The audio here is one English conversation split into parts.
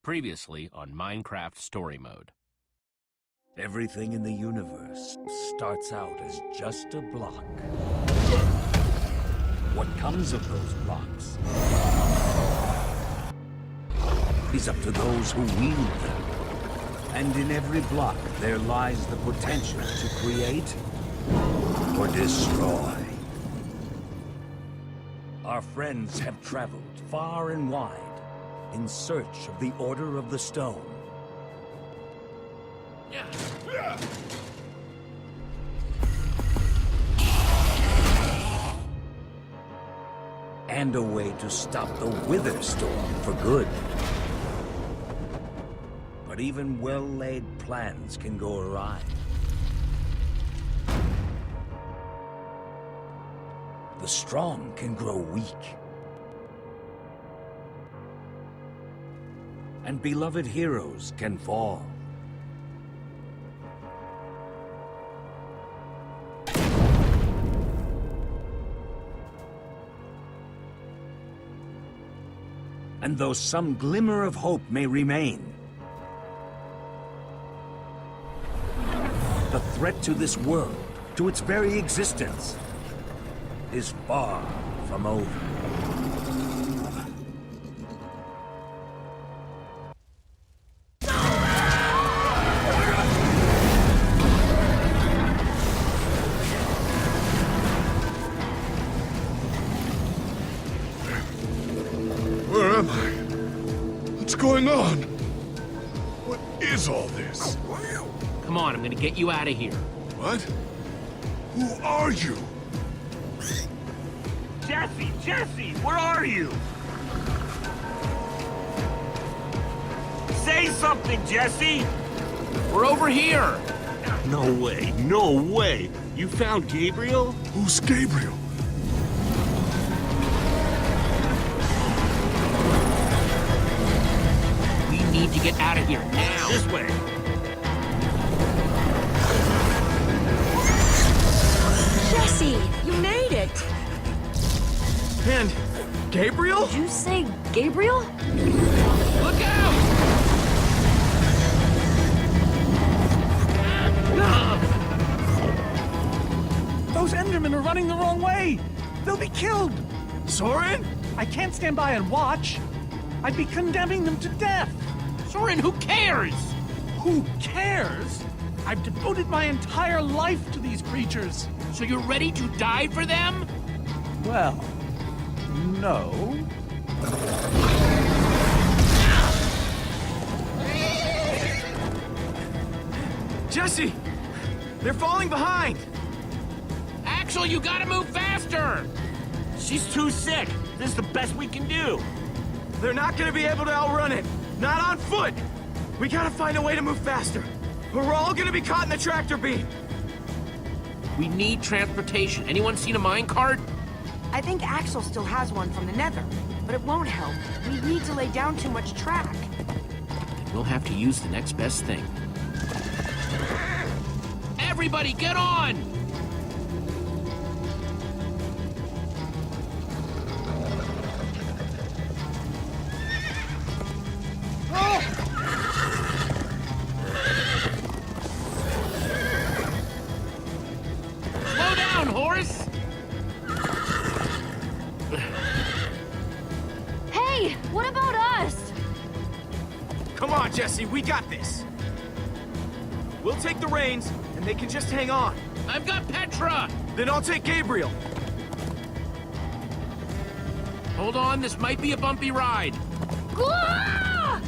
Previously on Minecraft Story Mode. Everything in the universe starts out as just a block. What comes of those blocks is up to those who wield them. And in every block, there lies the potential to create or destroy. Our friends have traveled far and wide in search of the Order of the Stone. And a way to stop the Wither Storm for good. But even well-laid plans can go awry. The strong can grow weak. And beloved heroes can fall. And though some glimmer of hope may remain, the threat to this world, to its very existence, is far from over. Where am I? What's going on? What is all this? Come on, I'm gonna get you out of here. What? Who are you? Jesse, where are you? Say something, Jesse! We're over here! No way! You found Gabriel? Who's Gabriel? We need to get out of here now! This way! Jesse, you made it! And Gabriel? Did you say Gabriel? Look out! Those Endermen are running the wrong way! They'll be killed! Soren? I can't stand by and watch. I'd be condemning them to death. Soren, who cares? Who cares? I've devoted my entire life to these creatures. So you're ready to die for them? Well, no. Jesse! They're falling behind! Axel, you gotta move faster! She's too sick. This is the best we can do. They're not gonna be able to outrun it. Not on foot. We gotta find a way to move faster. Or we're all gonna be caught in the tractor beam. We need transportation. Anyone seen a minecart? I think Axel still has one from the Nether, but it won't help. We need to lay down too much track. We'll have to use the next best thing. Everybody, get on! Slow down, horse! Hey, what about us? Come on, Jesse, we got this. We'll take the reins, and they can just hang on. I've got Petra! Then I'll take Gabriel. Hold on, this might be a bumpy ride. Gah!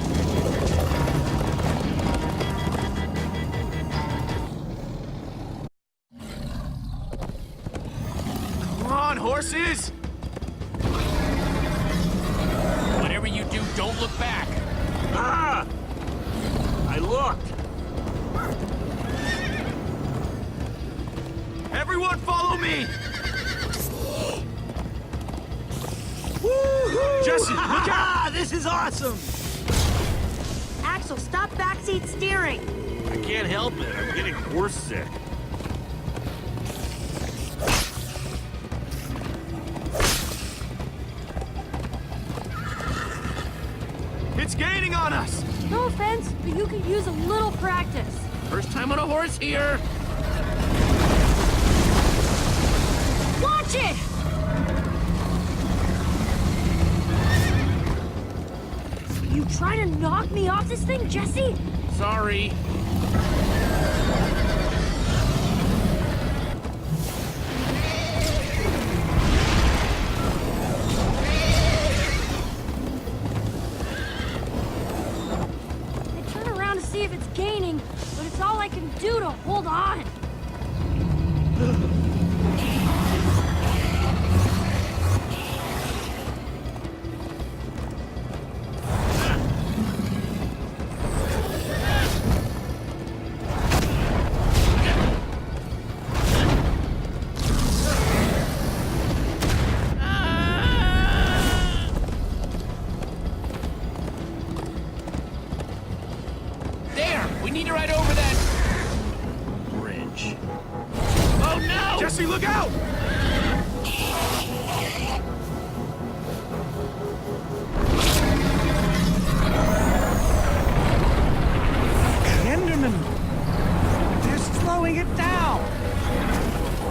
Come on, horses! Whatever you do, don't look back. Ah! I looked. Everyone follow me! Woohoo! Jesse, look out! This is awesome! Axel, stop backseat steering! I can't help it. I'm getting horse sick. It's gaining on us! No offense, but you could use a little practice. First time on a horse here. Watch it! You trying to knock me off this thing, Jesse? Sorry. I turn around to see if it's gaining, but it's all I can do to hold on. There! We need to ride over that bridge. Oh no! Jesse, look out! Enderman! They're slowing it down!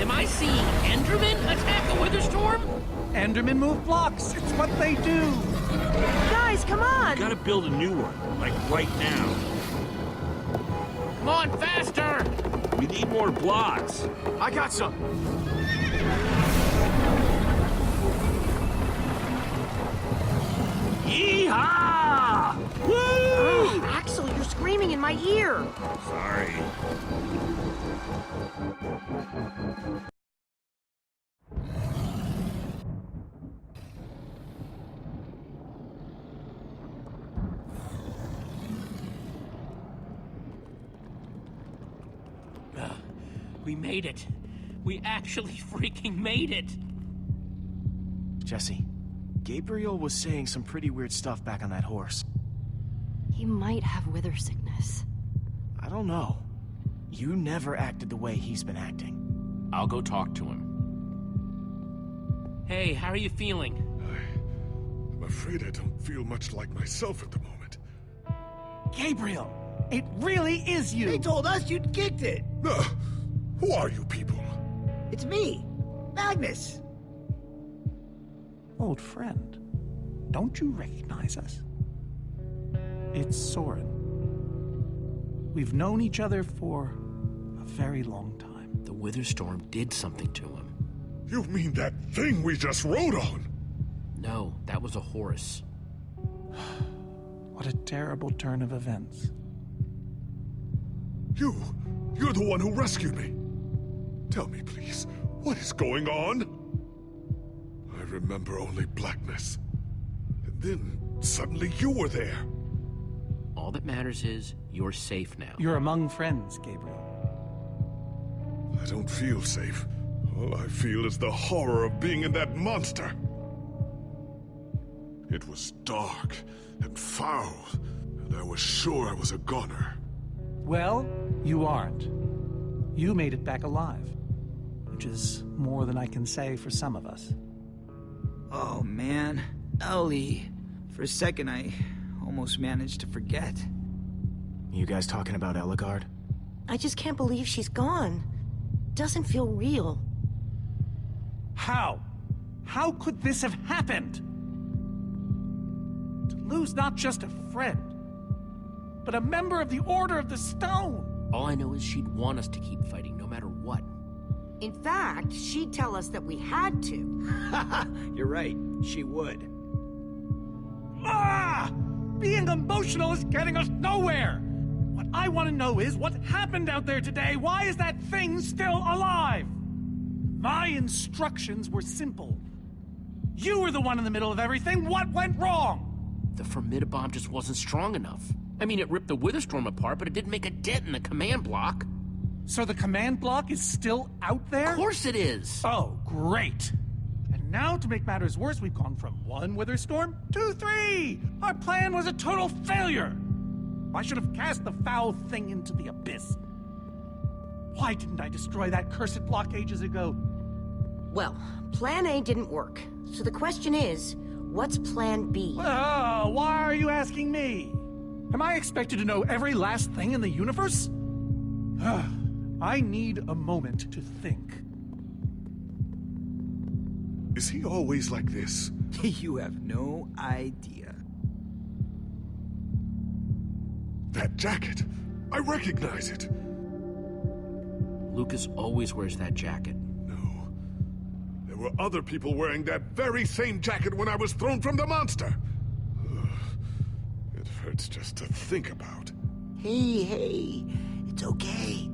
Am I seeing Enderman attack the Witherstorm? Endermen move blocks. It's what they do. Guys, come on! Gotta build a new one, like right now. Come on, faster! We need more blocks. I got some. Yeehaw! Woo! Axel, you're screaming in my ear. Sorry. We made it. We actually freaking made it. Jesse, Gabriel was saying some pretty weird stuff back on that horse. He might have wither sickness. I don't know. You never acted the way he's been acting. I'll go talk to him. Hey, how are you feeling? I'm afraid I don't feel much like myself at the moment. Gabriel, it really is you. They told us you'd kicked it. Who are you people? It's me, Magnus. Old friend, don't you recognize us? It's Soren. We've known each other for a very long time. The Witherstorm did something to him. You mean that thing we just rode on? No, that was a horse. What a terrible turn of events. You're the one who rescued me. Tell me, please, what is going on? I remember only blackness. And then, suddenly you were there. All that matters is you're safe now. You're among friends, Gabriel. I don't feel safe. All I feel is the horror of being in that monster. It was dark and foul, and I was sure I was a goner. Well, you aren't. You made it back alive, which is more than I can say for some of us. Oh, man. Ellie. For a second, I almost managed to forget. You guys talking about Ellegaard? I just can't believe she's gone. Doesn't feel real. How? How could this have happened? To lose not just a friend, but a member of the Order of the Stone. All I know is she'd want us to keep fighting no matter what. In fact, she'd tell us that we had to. You're right. She would. Ah! Being emotional is getting us nowhere! What I want to know is what happened out there today? Why is that thing still alive? My instructions were simple. You were the one in the middle of everything. What went wrong? The Formidabomb just wasn't strong enough. I mean, it ripped the Witherstorm apart, but it didn't make a dent in the command block. So the command block is still out there? Of course it is! Oh, great. And now, to make matters worse, we've gone from 1 Witherstorm to 3! Our plan was a total failure! I should have cast the foul thing into the abyss. Why didn't I destroy that cursed block ages ago? Well, Plan A didn't work. So the question is, what's Plan B? Well, why are you asking me? Am I expected to know every last thing in the universe? I need a moment to think. Is he always like this? You have no idea. That jacket! I recognize it! Lucas always wears that jacket. No. There were other people wearing that very same jacket when I was thrown from the monster! Ugh. It hurts just to think about. Hey, it's okay.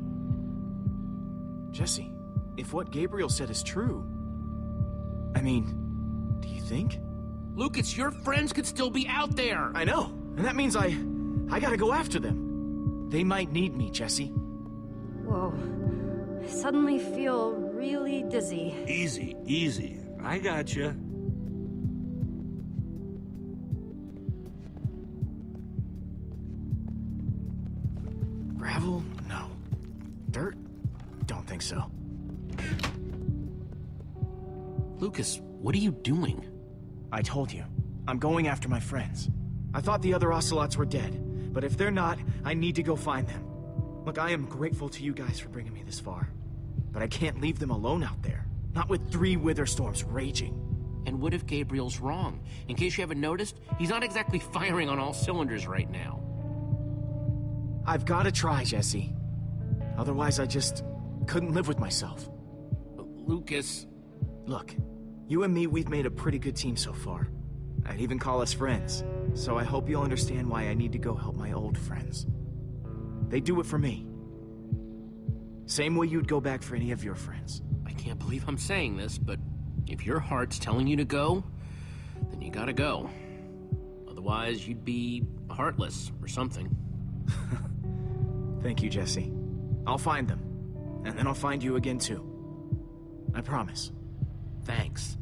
Jesse, if what Gabriel said is true... I mean, do you think? Lucas, your friends could still be out there! I know, and that means I gotta go after them. They might need me, Jesse. Whoa. I suddenly feel really dizzy. Easy, easy. I gotcha. Gravel? No. Dirt? Don't think so. Lucas, what are you doing? I told you. I'm going after my friends. I thought the other Ocelots were dead, but if they're not, I need to go find them. Look, I am grateful to you guys for bringing me this far, but I can't leave them alone out there. Not with 3 wither storms raging. And what if Gabriel's wrong? In case you haven't noticed, he's not exactly firing on all cylinders right now. I've got to try, Jesse. Otherwise, I just couldn't live with myself. Lucas... Look, you and me, we've made a pretty good team so far. I'd even call us friends. So I hope you'll understand why I need to go help my old friends. They do it for me. Same way you'd go back for any of your friends. I can't believe I'm saying this, but if your heart's telling you to go, then you gotta go. Otherwise, you'd be heartless or something. Thank you, Jesse. I'll find them. And then I'll find you again, too. I promise. Thanks.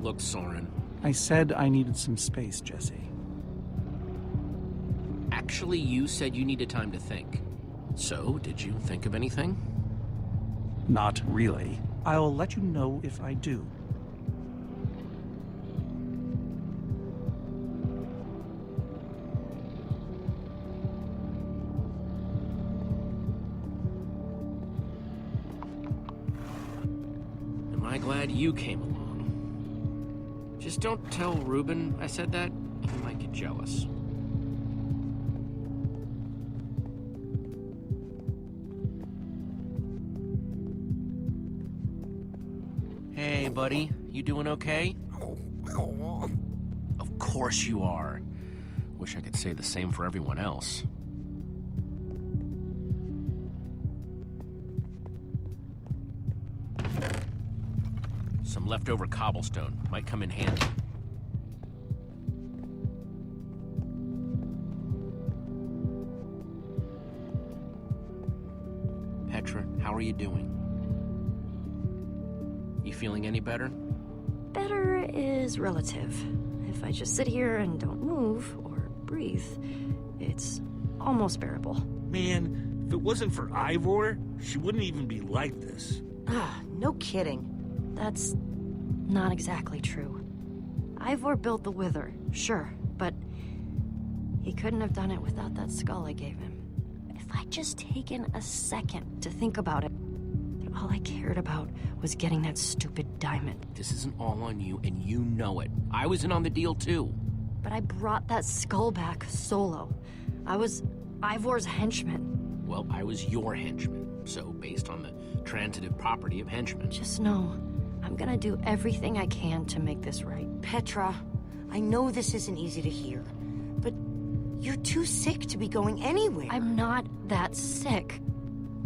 Look, Soren. I said I needed some space, Jesse. Actually, you said you needed time to think. So, did you think of anything? Not really. I'll let you know if I do. Am I glad you came along? Just don't tell Reuben I said that. He might get jealous. Hey, buddy. You doing okay? Of course you are. Wish I could say the same for everyone else. Some leftover cobblestone might come in handy. Petra, how are you doing? You feeling any better? Better is relative. If I just sit here and don't move or breathe, it's almost bearable. Man, if it wasn't for Ivor, she wouldn't even be like this. No kidding. That's not exactly true. Ivor built the Wither, sure, but he couldn't have done it without that skull I gave him. If I'd just taken a second to think about it, then all I cared about was getting that stupid diamond. This isn't all on you, and you know it. I was in on the deal, too. But I brought that skull back solo. I was Ivor's henchman. Well, I was your henchman, so based on the transitive property of henchmen. Just know, I'm gonna do everything I can to make this right. Petra, I know this isn't easy to hear, but you're too sick to be going anywhere. I'm not that sick.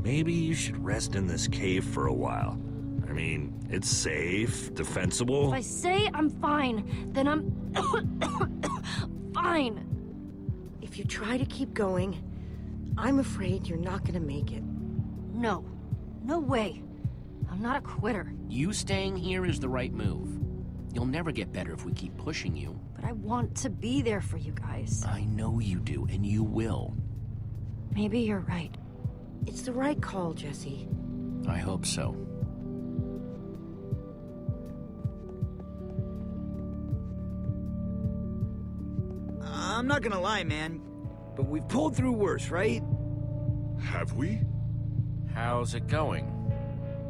Maybe you should rest in this cave for a while. I mean, it's safe, defensible. If I say I'm fine, then I'm fine. If you try to keep going, I'm afraid you're not gonna make it. No. No way. I'm not a quitter. You staying here is the right move. You'll never get better if we keep pushing you. But I want to be there for you guys. I know you do, and you will. Maybe you're right. It's the right call, Jesse. I hope so. I'm not gonna lie, man, but we've pulled through worse, right? Have we? How's it going?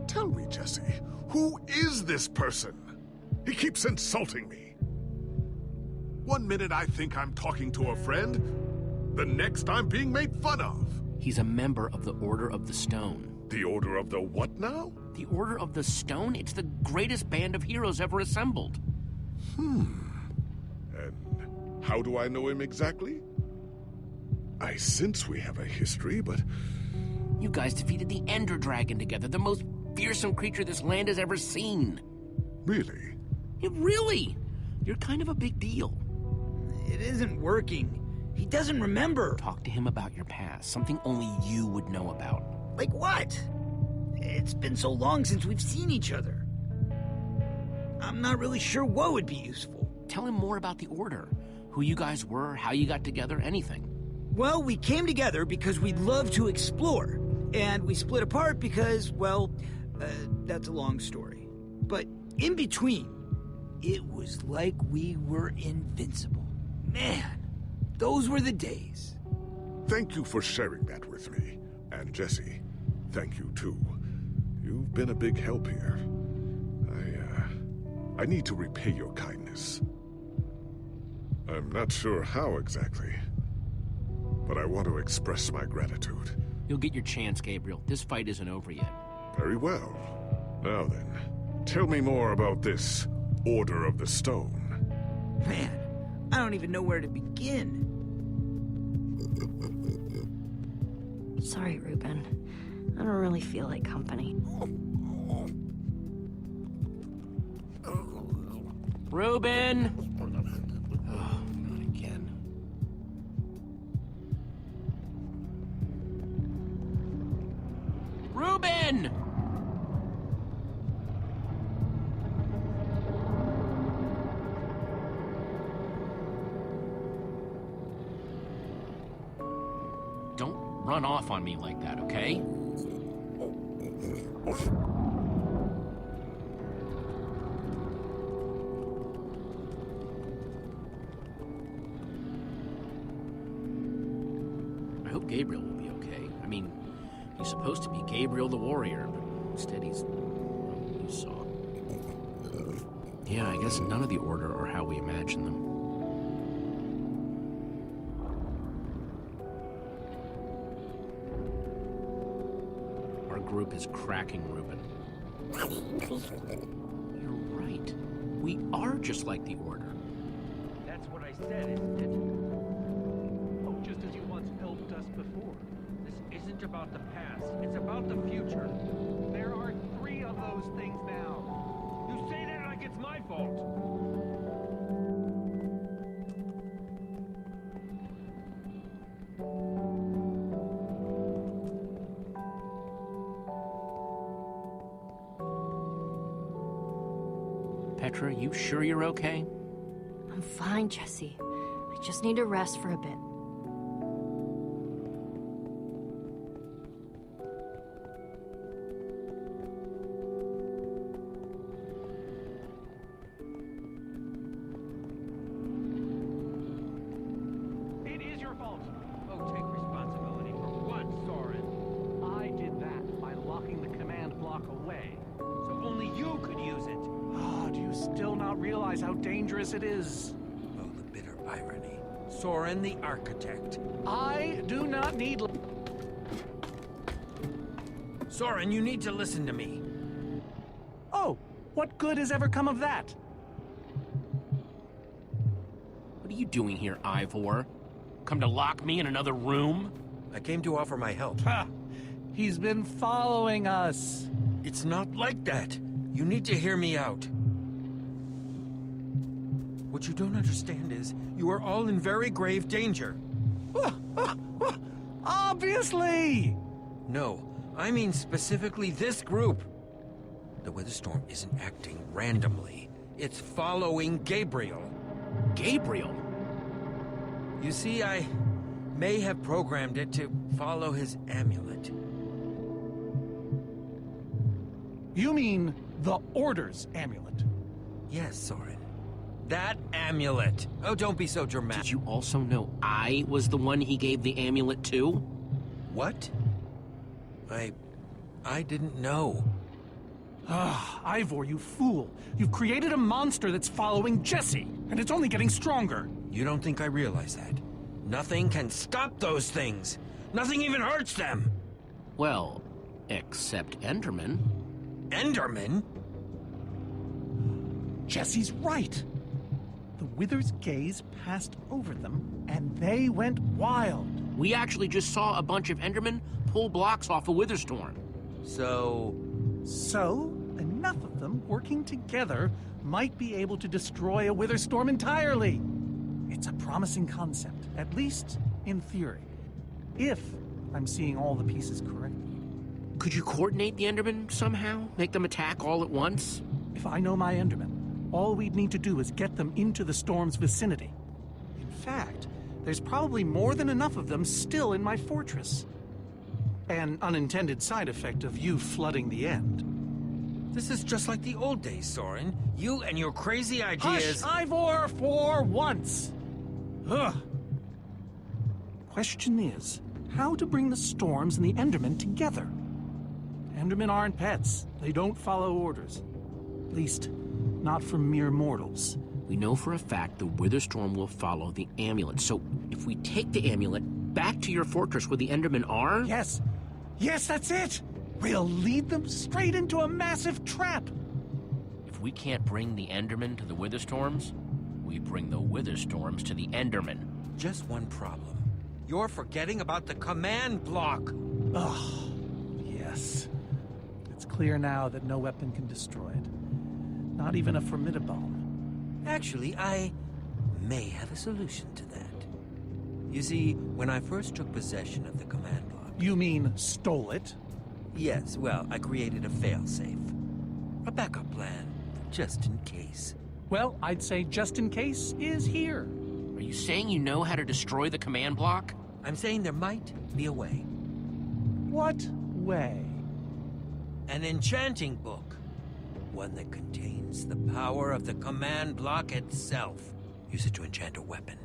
Tell me, Jesse, who is this person? He keeps insulting me. One minute I think I'm talking to a friend, the next I'm being made fun of. He's a member of the Order of the Stone. The Order of the what now? The Order of the Stone? It's the greatest band of heroes ever assembled. And how do I know him exactly? I sense we have a history, but... You guys defeated the Ender Dragon together, the most fearsome creature this land has ever seen. Really? Yeah, really? You're kind of a big deal. It isn't working. He doesn't remember. Talk to him about your past, something only you would know about. Like what? It's been so long since we've seen each other. I'm not really sure what would be useful. Tell him more about the Order. Who you guys were, how you got together, anything. Well, we came together because we love to explore. And we split apart because, well, that's a long story. But in between, it was like we were invincible. Man, those were the days. Thank you for sharing that with me. And Jesse, thank you too. You've been a big help here. I need to repay your kindness. I'm not sure how exactly, but I want to express my gratitude. You'll get your chance, Gabriel. This fight isn't over yet. Very well. Now then, tell me more about this Order of the Stone. Man, I don't even know where to begin. Sorry, Reuben. I don't really feel like company. Reuben! Oh, not again. Reuben! Don't run off on me like that, okay? I hope Gabriel will be okay. I mean, he's supposed to be Gabriel the Warrior, but instead he's... well, you saw. Yeah, I guess none of the Order are how we imagine them. Our group is cracking, Reuben. You're right. We are just like the Order. That's what I said, isn't it? Oh, just as you once helped us before. This isn't about the past, it's about the future. There are 3 of those things now. You say that like it's my fault. Petra, you sure you're okay? I'm fine, Jesse. I just need to rest for a bit. It is your fault. Oh, take responsibility for what, Soren? I did that by locking the command block away, so only you could use it. Oh, do you still not realize how dangerous it is? Oh, the bitter irony. Soren the Architect. I do not need... Soren, you need to listen to me. Oh, what good has ever come of that? What are you doing here, Ivor? Come to lock me in another room? I came to offer my help. Ha! He's been following us. It's not like that. You need to hear me out. What you don't understand is, you are all in very grave danger. Obviously! No, I mean specifically this group. The Witherstorm isn't acting randomly. It's following Gabriel. Gabriel? You see, I may have programmed it to follow his amulet. You mean the Order's amulet? Yes, Soren. That amulet. Oh, don't be so dramatic. Did you also know I was the one he gave the amulet to? What? I didn't know. Ah, Ivor, you fool. You've created a monster that's following Jesse, and it's only getting stronger. You don't think I realize that? Nothing can stop those things. Nothing even hurts them. Well, except Enderman. Enderman? Jesse's right. The Wither's gaze passed over them, and they went wild. We actually just saw a bunch of Endermen pull blocks off a Witherstorm. So, enough of them working together might be able to destroy a Witherstorm entirely. It's a promising concept, at least in theory. If I'm seeing all the pieces correctly. Could you coordinate the Endermen somehow? Make them attack all at once? If I know my Endermen, all we'd need to do is get them into the storm's vicinity. In fact, there's probably more than enough of them still in my fortress. An unintended side effect of you flooding the end. this is just like the old days, Soren. You and your crazy ideas... Hush, Ivor, for once! Ugh. Question is, how to bring the Storms and the Endermen together? Endermen aren't pets. They don't follow orders. At least, not from mere mortals. We know for a fact the Witherstorm will follow the amulet. So, if we take the amulet back to your fortress where the Endermen are... Yes! Yes, that's it! We'll lead them straight into a massive trap! If we can't bring the Endermen to the Witherstorms, we bring the Witherstorms to the Endermen. Just one problem. You're forgetting about the command block! Oh, yes. It's clear now that no weapon can destroy it. Not even a Formidabone. Actually, I may have a solution to that. You see, when I first took possession of the command block... You mean stole it? Yes, well, I created a failsafe. A backup plan, just in case. Well, I'd say just in case is here. Are you saying you know how to destroy the command block? I'm saying there might be a way. What way? An enchanting book. One that contains the power of the command block itself. Use it to enchant a weapon,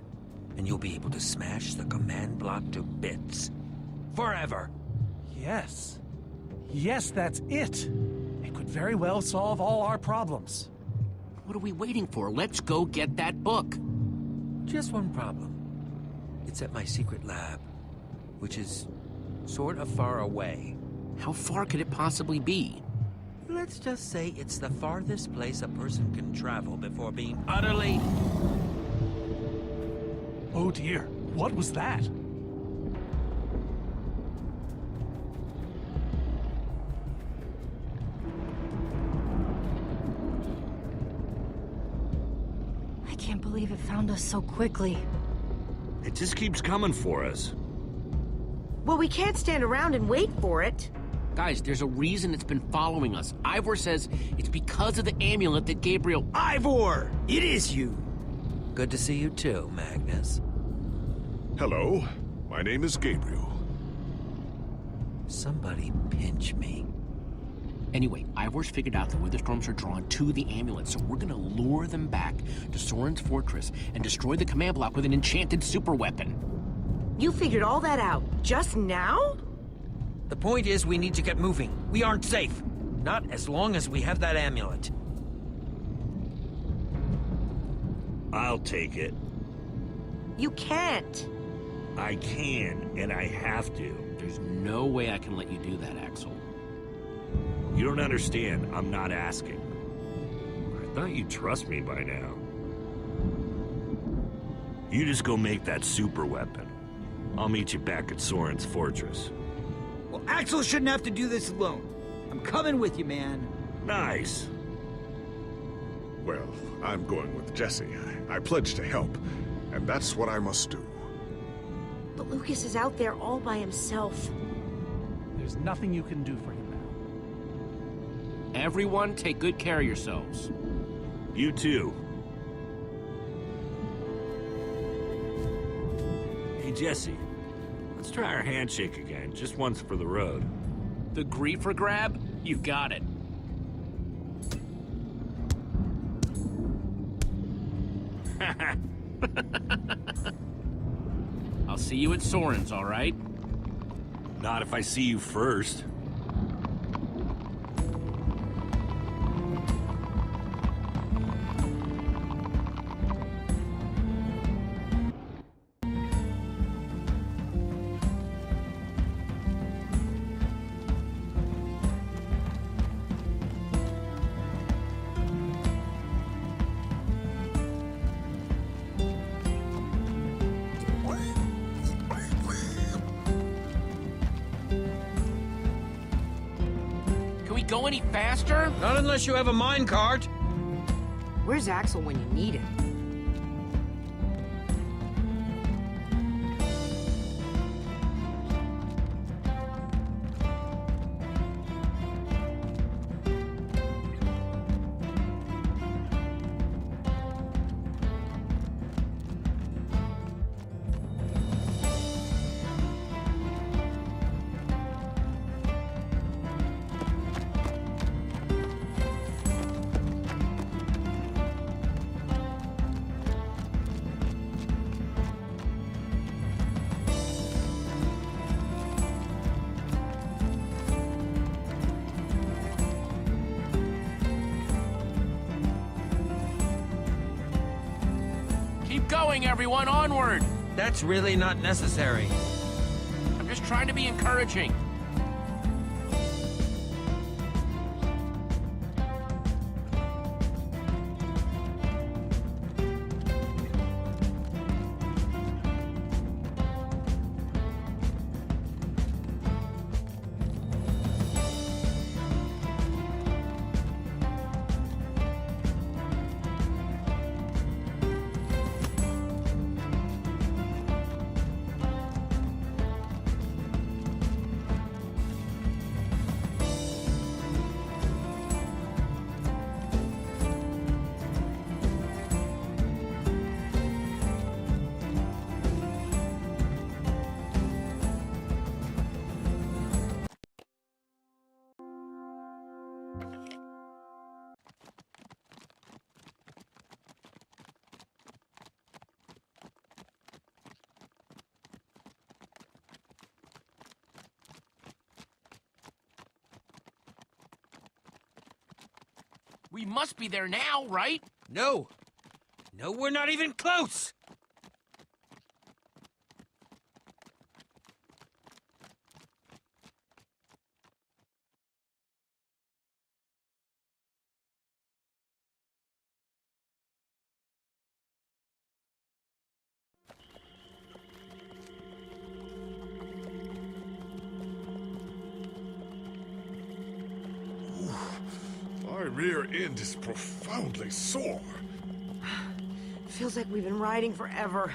and you'll be able to smash the command block to bits. Forever. Yes. Yes, that's it. It could very well solve all our problems. What are we waiting for? Let's go get that book. Just one problem. It's at my secret lab, which is sort of far away. How far could it possibly be? Let's just say it's the farthest place a person can travel before being utterly... Oh dear, what was that? I can't believe it found us so quickly. It just keeps coming for us. Well, we can't stand around and wait for it. Guys, there's a reason it's been following us. Ivor says it's because of the amulet that Gabriel... Ivor! It is you! Good to see you too, Magnus. Hello, my name is Gabriel. Somebody pinch me. Anyway, Ivor's figured out the Witherstorms are drawn to the amulet, so we're gonna lure them back to Soren's fortress and destroy the command block with an enchanted superweapon. You figured all that out just now? The point is we need to get moving. We aren't safe. Not as long as we have that amulet. I'll take it. You can't. I can, and I have to. There's no way I can let you do that, Axel. You don't understand. I'm not asking. I thought you'd trust me by now. You just go make that super weapon. I'll meet you back at Soren's fortress. Well, Axel shouldn't have to do this alone. I'm coming with you, man. Nice. Well, I'm going with Jesse. I pledged to help, and that's what I must do. But Lucas is out there all by himself. There's nothing you can do for him now. Everyone, take good care of yourselves. You too. Hey, Jesse. Let's try our handshake again, just once for the road. The griefer grab? You got it. I'll see you at Soren's, all right? Not if I see you first. Go any faster? Not unless you have a minecart. Where's Axel when you need him? Going, everyone, onward! That's really not necessary. I'm just trying to be encouraging. We must be there now, right? No. No, we're not even close. My rear end is profoundly sore. Feels like we've been riding forever.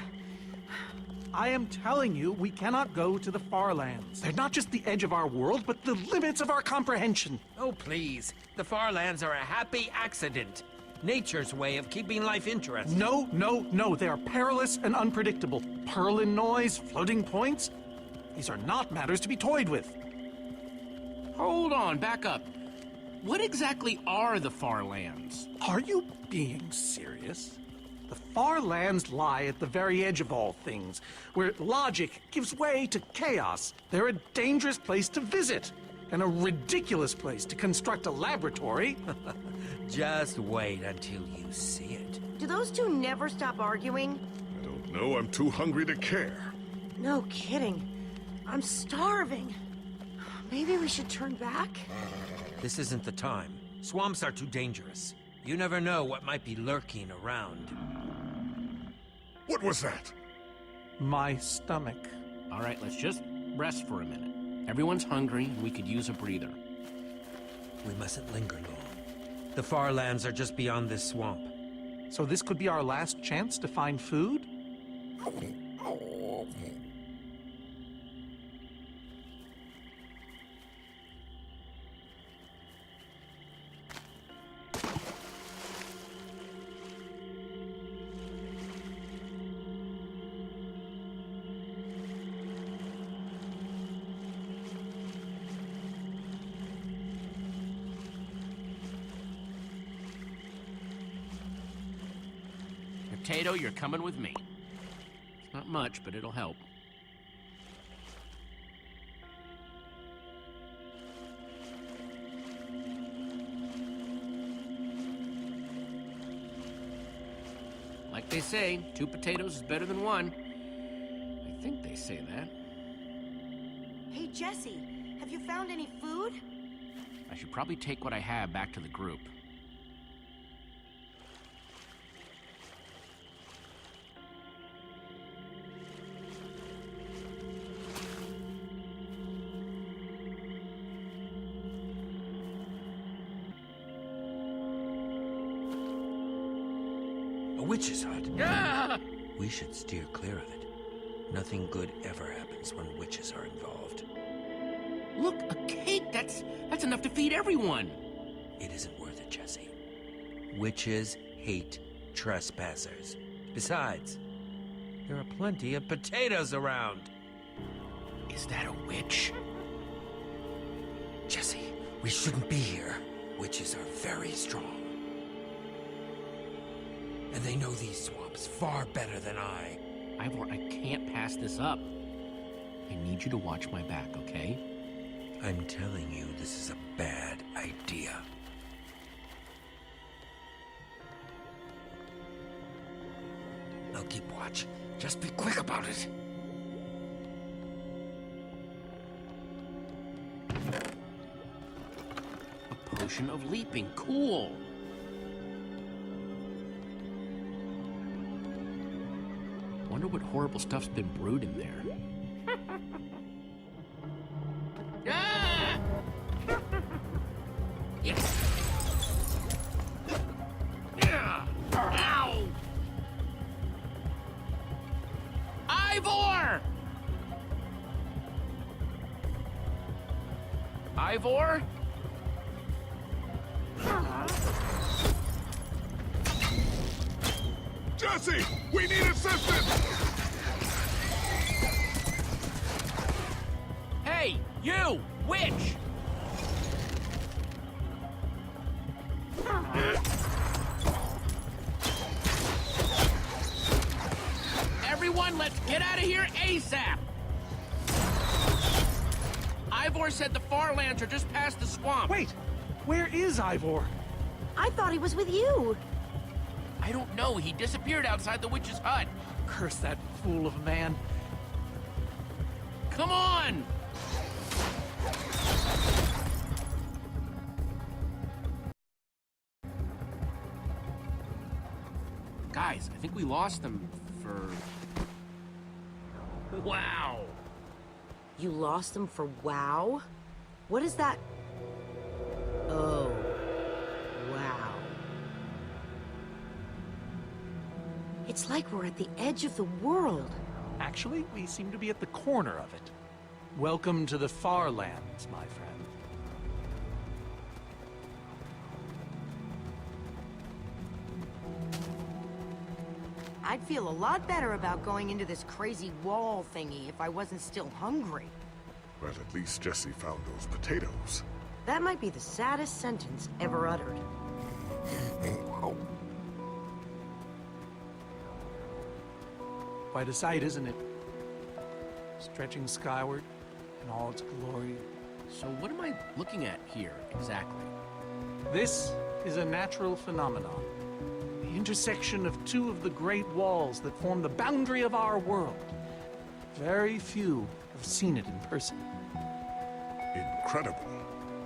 I am telling you, we cannot go to the far lands. They're not just the edge of our world, but the limits of our comprehension. Oh, please. The far lands are a happy accident. Nature's way of keeping life interesting. No, no, no. They are perilous and unpredictable. Purlin noise, floating points. These are not matters to be toyed with. Hold on, back up. What exactly are the far lands? Are you being serious? The far lands lie at the very edge of all things, where logic gives way to chaos. They're a dangerous place to visit, and a ridiculous place to construct a laboratory. Just wait until you see it. Do those two never stop arguing? I don't know. I'm too hungry to care. No kidding. I'm starving. Maybe we should turn back? This isn't the time. Swamps are too dangerous. You never know what might be lurking around. What was that? My stomach. All right, let's just rest for a minute. Everyone's hungry, and we could use a breather. We mustn't linger long. The far lands are just beyond this swamp. So this could be our last chance to find food? potato, you're coming with me. It's not much, but it'll help. Like they say, 2 potatoes is better than 1. I think they say that. Hey, Jesse, have you found any food? I should probably take what I have back to the group. A witch's hut. Ah! We should steer clear of it. Nothing good ever happens when witches are involved. Look, a cake! That's enough to feed everyone! It isn't worth it, Jesse. Witches hate trespassers. Besides, there are plenty of potatoes around. Is that a witch? Jesse, we shouldn't be here. Witches are very strong. And they know these swamps far better than I. Ivor, I can't pass this up. I need you to watch my back, okay? I'm telling you, this is a bad idea. I'll keep watch. Just be quick about it. A potion of leaping. Cool! Wonder what horrible stuff's been brewed in there. Ah! Yes! Yeah! Ow! Ivor! Ivor? Jesse! We need assistance! Hey, you! Witch! Everyone, let's get out of here ASAP! Ivor said the Farlands are just past the swamp. Wait! Where is Ivor? I thought he was with you. I don't know. He disappeared outside the witch's hut. Curse that fool of a man. Come on! Guys, I think we lost them for... Wow! You lost them for WoW? What is that? Oh. Wow. It's like we're at the edge of the world. Actually, we seem to be at the corner of it. Welcome to the Farlands, my friend. I'd feel a lot better about going into this crazy wall thingy if I wasn't still hungry. Well, at least Jesse found those potatoes. That might be the saddest sentence ever uttered. Quite a sight, isn't it? Stretching skyward in all its glory. So what am I looking at here, exactly? This is a natural phenomenon. The intersection of two of the great walls that form the boundary of our world. Very few have seen it in person. Incredible.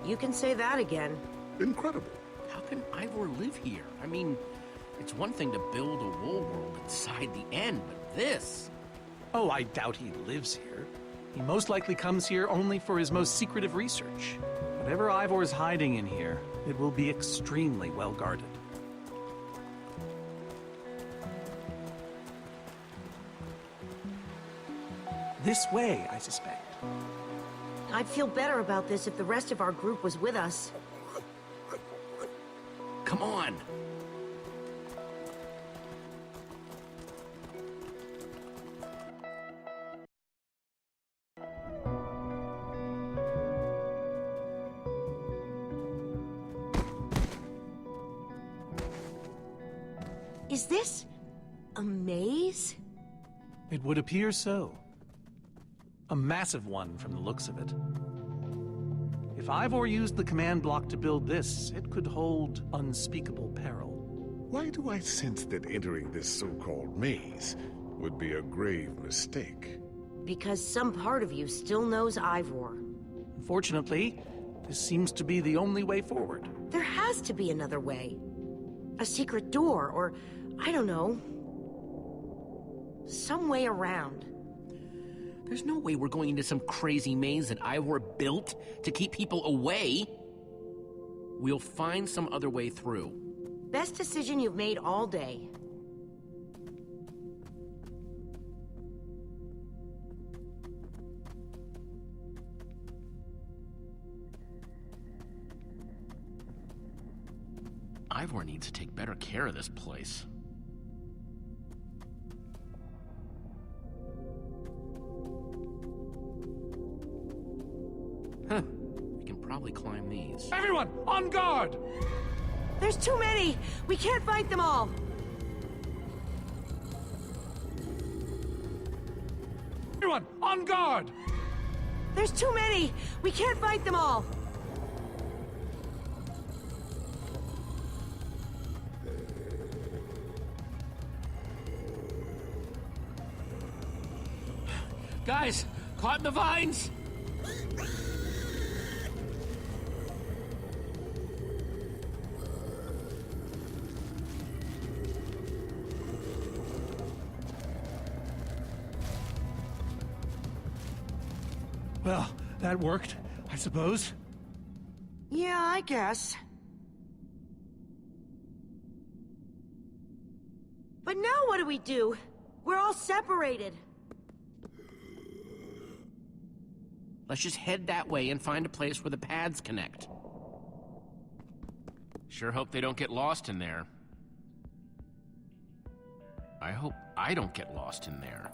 You can say that again. Incredible. How can Ivor live here? I mean, it's one thing to build a wool world inside the end, but this... Oh, I doubt he lives here. He most likely comes here only for his most secretive research. Whatever Ivor's hiding in here, it will be extremely well guarded. This way, I suspect. I'd feel better about this if the rest of our group was with us. Come on! Is this... A maze? It would appear so. A massive one from the looks of it. If Ivor used the command block to build this, it could hold unspeakable peril. Why do I sense that entering this so-called maze would be a grave mistake? Because some part of you still knows Ivor. Unfortunately, this seems to be the only way forward. There has to be another way. A secret door, or, I don't know, some way around. There's no way we're going into some crazy maze that Ivor built to keep people away. We'll find some other way through. Best decision you've made all day. Ivor needs to take better care of this place. Huh. We can probably climb these. Everyone, on guard! There's too many! We can't fight them all! Everyone, on guard! There's too many! We can't fight them all! Guys, caught in the vines! Well, that worked, I suppose. Yeah, I guess. But now what do we do? We're all separated. Let's just head that way and find a place where the paths connect. Sure hope they don't get lost in there. I hope I don't get lost in there.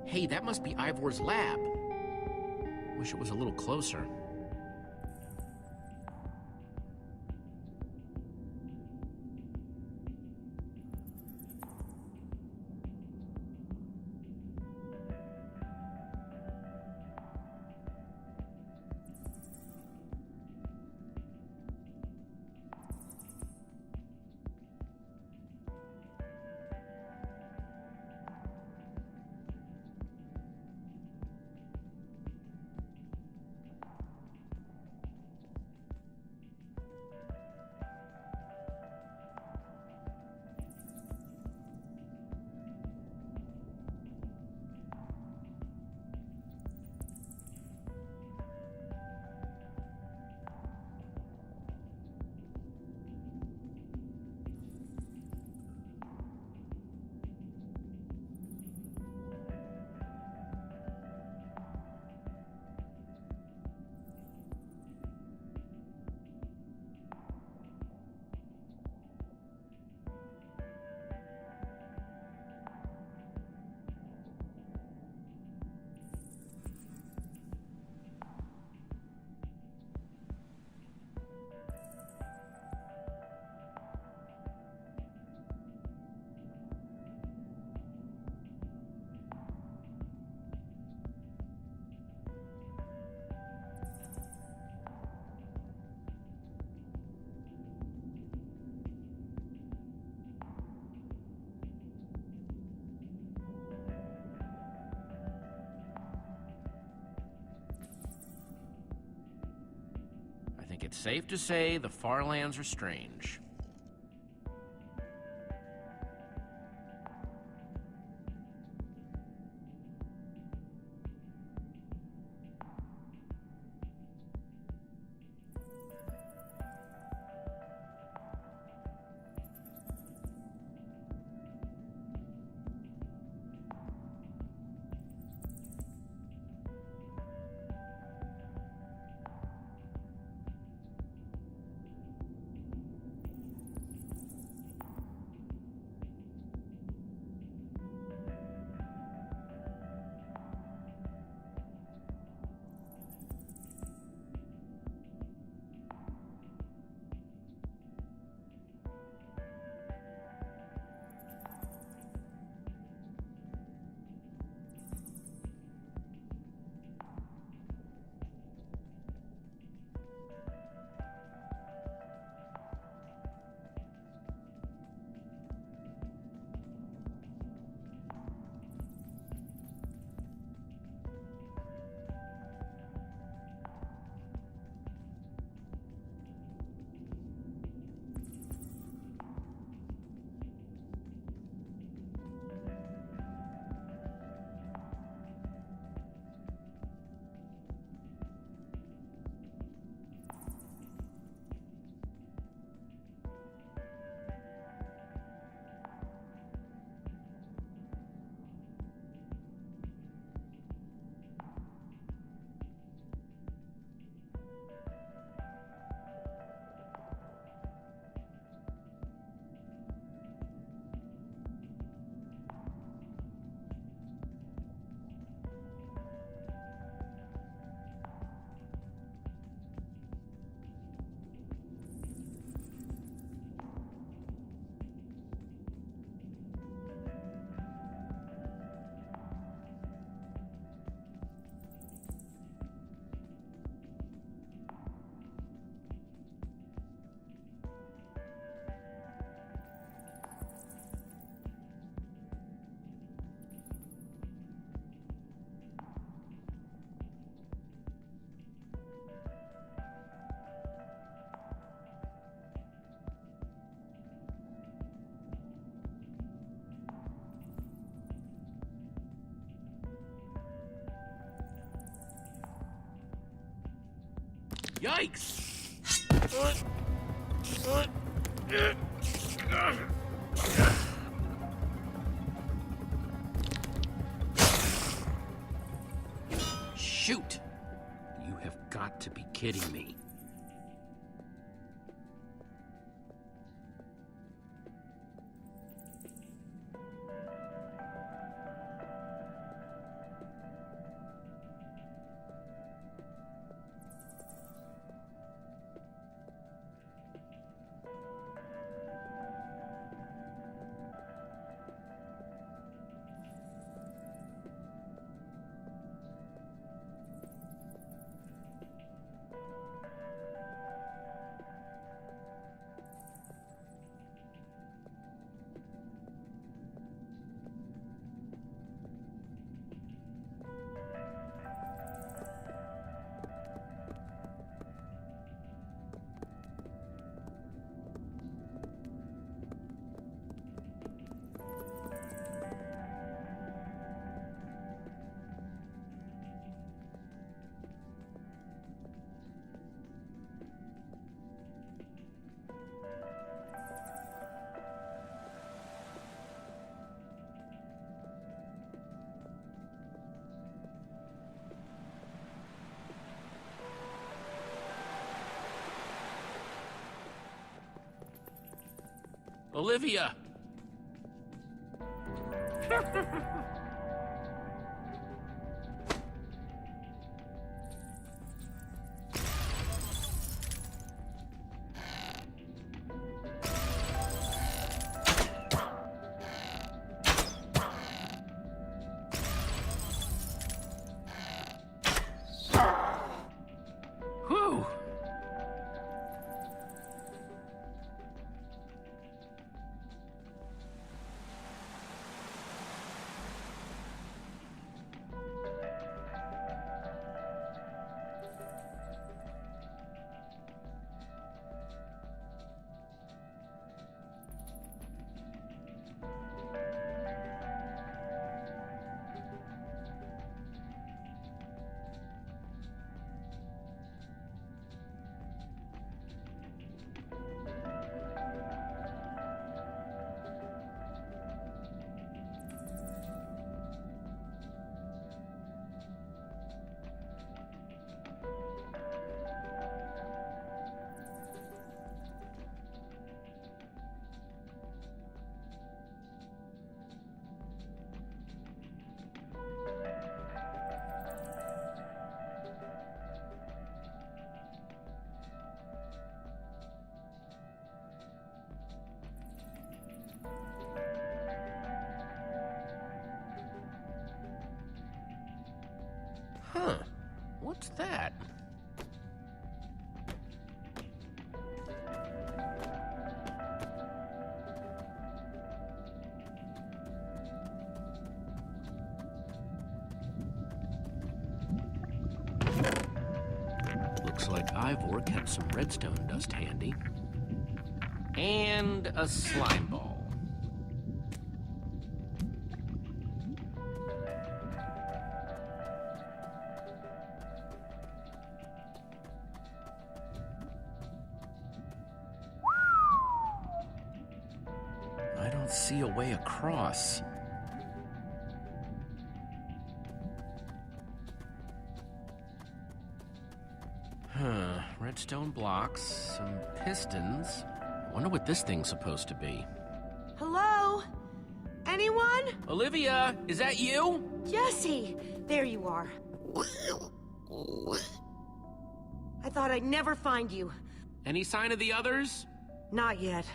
Hey, that must be Ivor's lab. Wish it was a little closer. It's safe to say the far lands are strange. Yikes! Shoot! You have got to be kidding me. Olivia! Whew! Huh. What's that? Looks like Ivor kept some redstone dust handy. And a slime ball. I don't see a way across. Redstone blocks, some pistons. I wonder what this thing's supposed to be. Hello? Anyone? Olivia, is that you? Jesse! There you are. I thought I'd never find you. Any sign of the others? Not yet.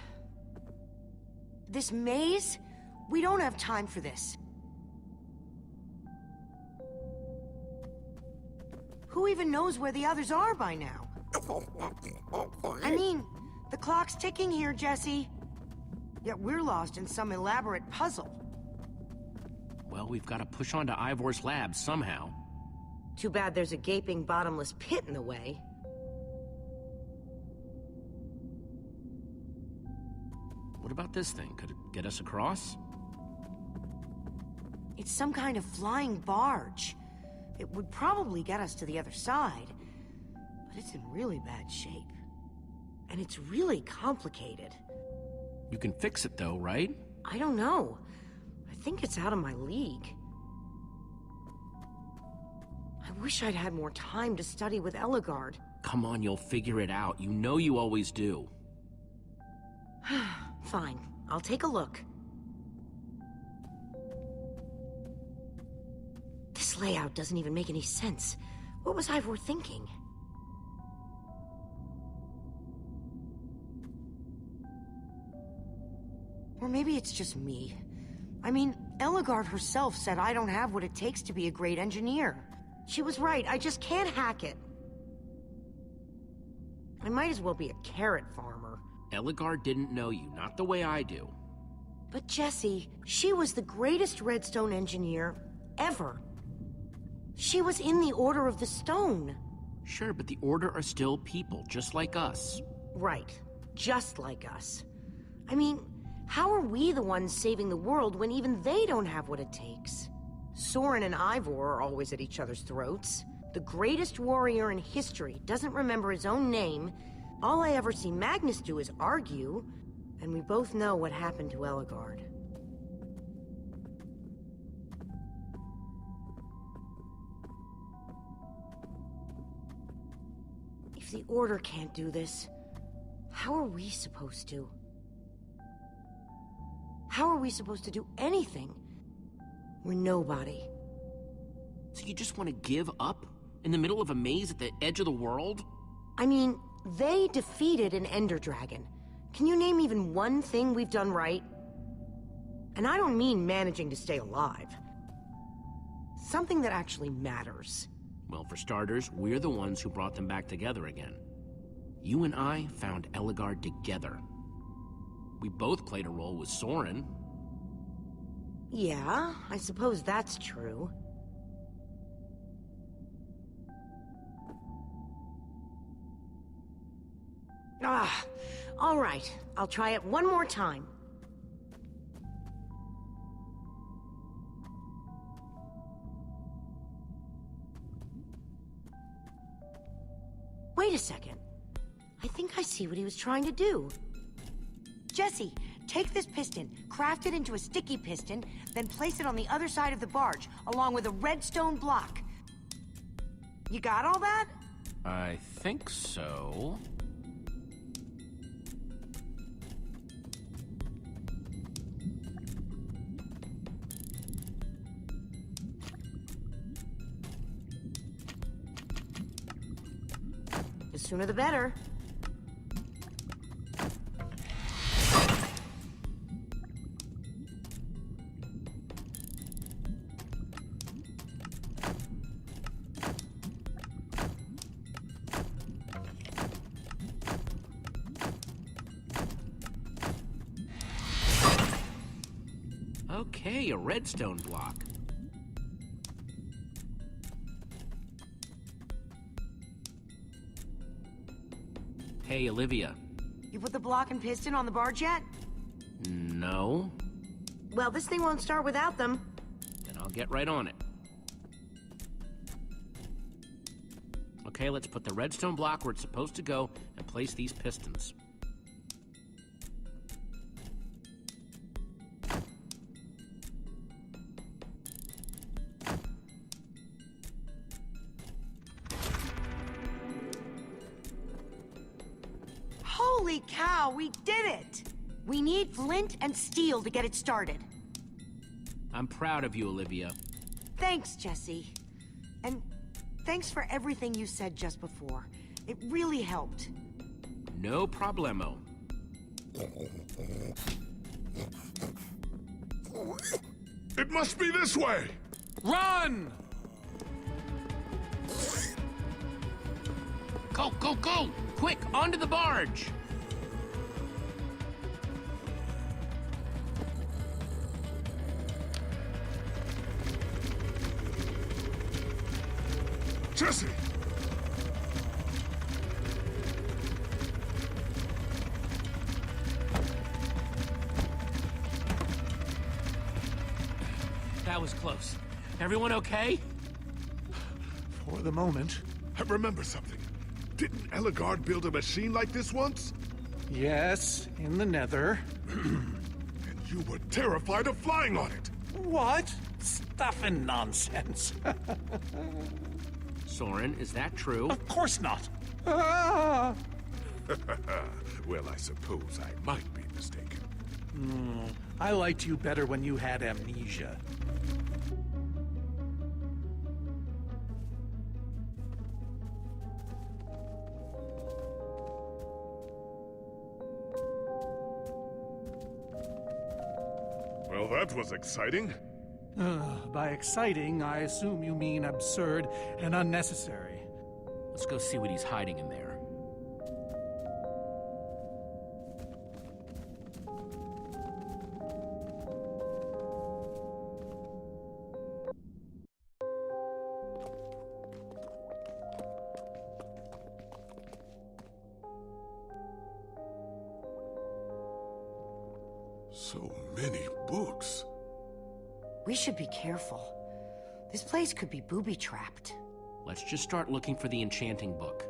This maze? We don't have time for this. Who even knows where the others are by now? I mean, the clock's ticking here, Jesse. Yet we're lost in some elaborate puzzle. Well, we've got to push on to Ivor's lab somehow. Too bad there's a gaping bottomless pit in the way. What about this thing? Could it get us across? It's some kind of flying barge. It would probably get us to the other side, but it's in really bad shape. And it's really complicated. You can fix it though, right? I don't know. I think it's out of my league. I wish I'd had more time to study with Ellegaard. Come on, you'll figure it out. You know you always do. Fine, I'll take a look. This layout doesn't even make any sense. What was Ivor thinking? Or maybe it's just me. I mean, Ellegaard herself said I don't have what it takes to be a great engineer. She was right, I just can't hack it. I might as well be a carrot farmer. Ellegaard didn't know you, not the way I do. But Jesse, she was the greatest redstone engineer ever. She was in the Order of the Stone. Sure, but the Order are still people, just like us. Right, just like us. I mean, how are we the ones saving the world when even they don't have what it takes? Soren and Ivor are always at each other's throats. The greatest warrior in history doesn't remember his own name. All I ever see Magnus do is argue, and we both know what happened to Ellegaard. If the Order can't do this, how are we supposed to? How are we supposed to do anything? We're nobody. So you just want to give up? In the middle of a maze at the edge of the world? I mean, they defeated an Ender Dragon. Can you name even one thing we've done right? And I don't mean managing to stay alive. Something that actually matters. Well, for starters, we're the ones who brought them back together again. You and I found Ellegaard together. We both played a role with Soren. Yeah, I suppose that's true. All right. I'll try it one more time. Wait a second. I think I see what he was trying to do. Jesse, take this piston, craft it into a sticky piston, then place it on the other side of the barge, along with a redstone block. You got all that? I think so. The sooner the better. Hey, a redstone block. Hey, Olivia. You put the block and piston on the barge yet? No. Well, this thing won't start without them. Then I'll get right on it. Okay, let's put the redstone block where it's supposed to go and place these pistons. Holy cow, we did it! We need flint and steel to get it started. I'm proud of you, Olivia. Thanks, Jesse. And thanks for everything you said just before. It really helped. No problemo. It must be this way! Run! Go, go, go! Quick, onto the barge! Jesse! That was close. Everyone okay? For the moment. I remember something. Didn't Ellegaard build a machine like this once? Yes, in the Nether. And you were terrified of flying on it! What? Stuff and nonsense. Soren, is that true? Of course not. Ah! Well, I suppose I might be mistaken. I liked you better when you had amnesia. Well, that was exciting. By exciting, I assume you mean absurd and unnecessary. Let's go see what he's hiding in there. So many books. We should be careful. This place could be booby-trapped. Let's just start looking for the enchanting book.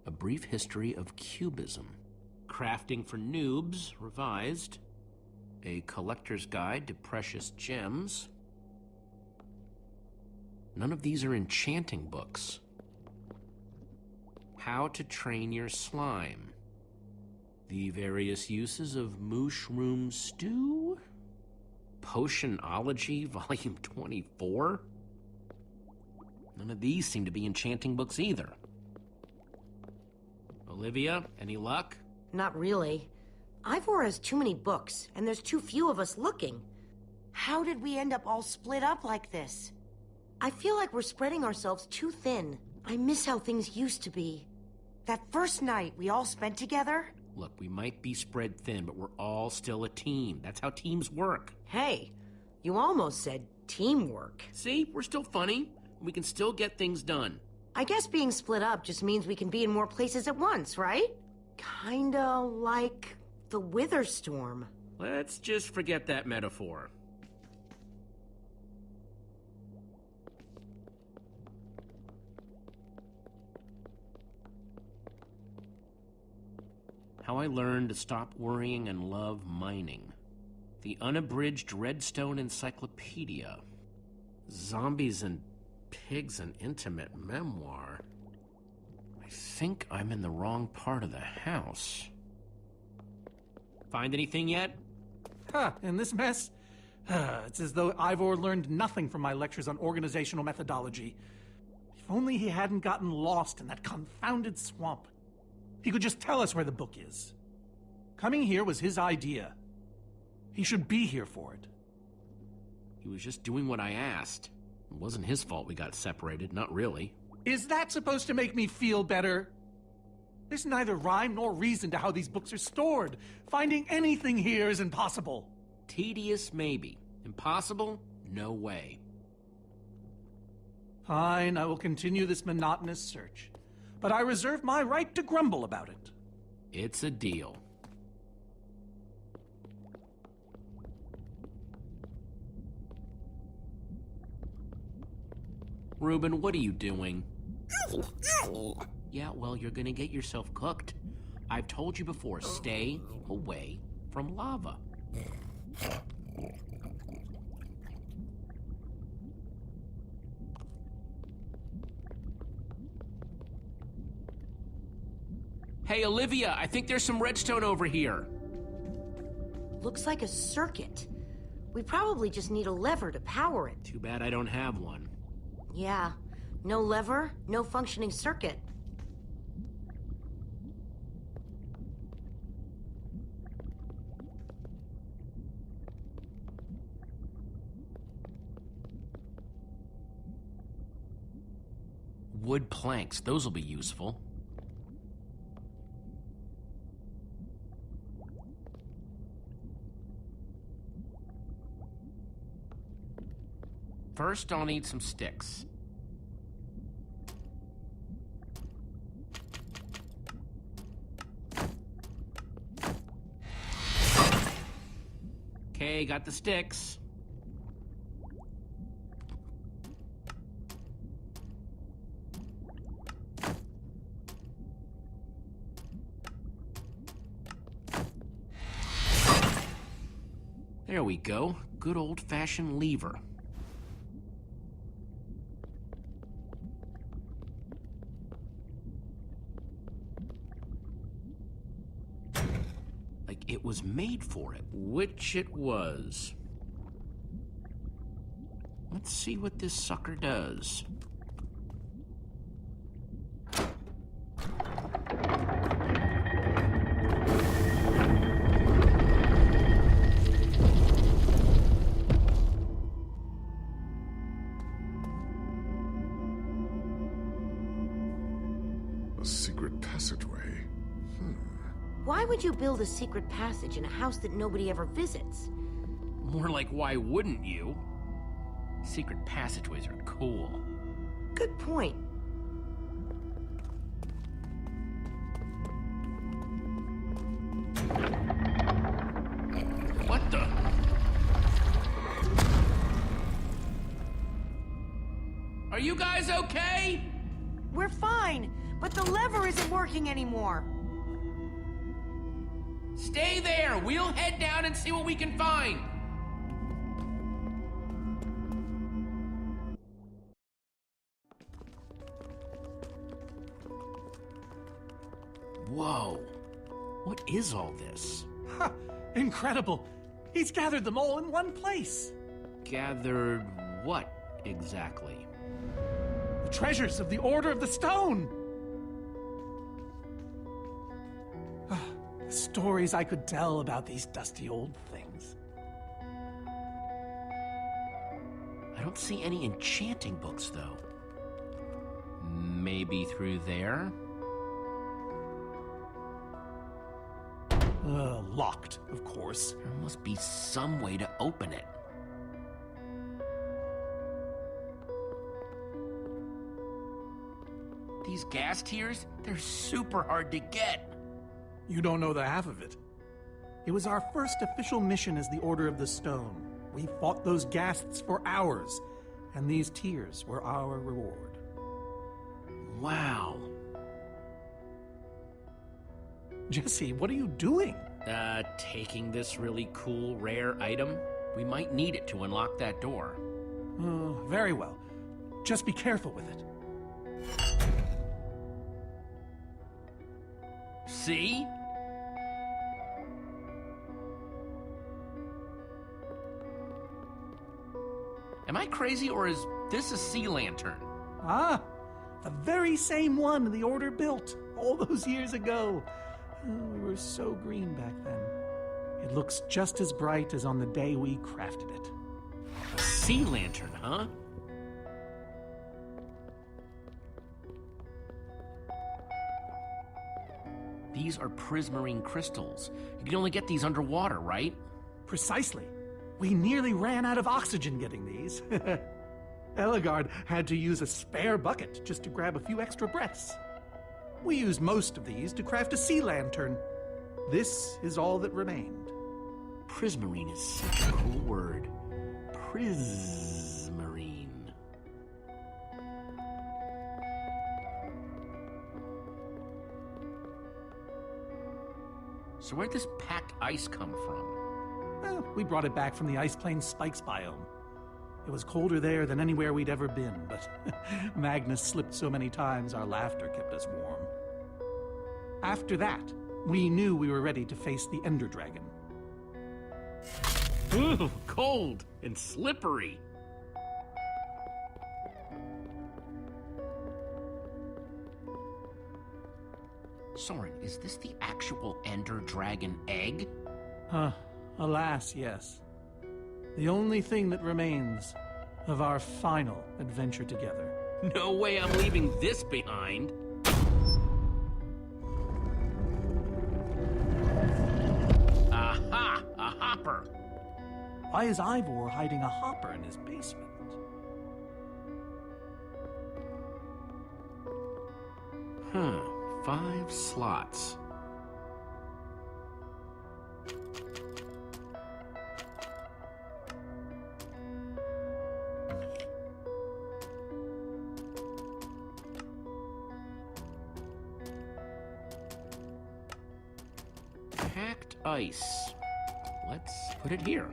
A Brief History of Cubism. Crafting for Noobs, revised. A Collector's Guide to Precious Gems. None of these are enchanting books. How to Train Your Slime. The Various Uses of Mushroom Stew. Potionology, Volume 24. None of these seem to be enchanting books either. Olivia, any luck? Not really. Ivor has too many books, and there's too few of us looking. How did we end up all split up like this? I feel like we're spreading ourselves too thin. I miss how things used to be. That first night we all spent together? Look, we might be spread thin, but we're all still a team. That's how teams work. Hey, you almost said teamwork. See, we're still funny. We can still get things done. I guess being split up just means we can be in more places at once, right? Kinda like the Wither Storm. Let's just forget that metaphor. How I Learned to Stop Worrying and Love Mining. The Unabridged Redstone Encyclopedia. Zombies and Pigs, an Intimate Memoir. I think I'm in the wrong part of the house. Find anything yet? In this mess? It's as though Ivor learned nothing from my lectures on organizational methodology. If only he hadn't gotten lost in that confounded swamp. He could just tell us where the book is. Coming here was his idea. He should be here for it. He was just doing what I asked. It wasn't his fault we got separated, not really. Is that supposed to make me feel better? There's neither rhyme nor reason to how these books are stored. Finding anything here is impossible. Tedious, maybe. Impossible? No way. Fine, I will continue this monotonous search. But I reserve my right to grumble about it. It's a deal. Reuben, what are you doing? Yeah, well, you're gonna get yourself cooked. I've told you before, stay away from lava. Hey, Olivia, I think there's some redstone over here. Looks like a circuit. We probably just need a lever to power it. Too bad I don't have one. Yeah, no lever, no functioning circuit. Wood planks, those will be useful. First, I'll need some sticks. Okay, got the sticks. There we go. Good old-fashioned lever. Like it was made for it, which it was. Let's see what this sucker does. A secret passageway. Why would you build a secret passage in a house that nobody ever visits? More like, why wouldn't you? Secret passageways are cool. Good point. What the? Are you guys okay? We're fine, but the lever isn't working anymore. Stay there! We'll head down and see what we can find! Whoa. What is all this? Ha! Incredible! He's gathered them all in one place! Gathered what, exactly? The treasures of the Order of the Stone! The stories I could tell about these dusty old things. I don't see any enchanting books, though. Maybe through there? Locked, of course. There must be some way to open it. These gas tiers, they're super hard to get. You don't know the half of it. It was our first official mission as the Order of the Stone. We fought those ghasts for hours, and these tears were our reward. Wow. Jesse, what are you doing? Taking this really cool, rare item. We might need it to unlock that door. Very well. Just be careful with it. See? Am I crazy, or is this a sea lantern? Ah, the very same one the Order built all those years ago. We were so green back then. It looks just as bright as on the day we crafted it. sea lantern, huh? These are prismarine crystals. You can only get these underwater, right? Precisely. We nearly ran out of oxygen getting these. Eligard had to use a spare bucket just to grab a few extra breaths. We used most of these to craft a sea lantern. This is all that remained. Prismarine is such a cool word. Prismarine. So where'd this packed ice come from? Well, we brought it back from the Ice Plains Spikes biome. It was colder there than anywhere we'd ever been, but Magnus slipped so many times our laughter kept us warm. After that, we knew we were ready to face the Ender Dragon. Ooh, cold and slippery. Soren, is this the actual Ender Dragon egg? Alas, yes. The only thing that remains of our final adventure together. No way I'm leaving this behind. Aha! A hopper! Why is Ivor hiding a hopper in his basement? Huh. 5 slots. Packed ice. Let's put it here.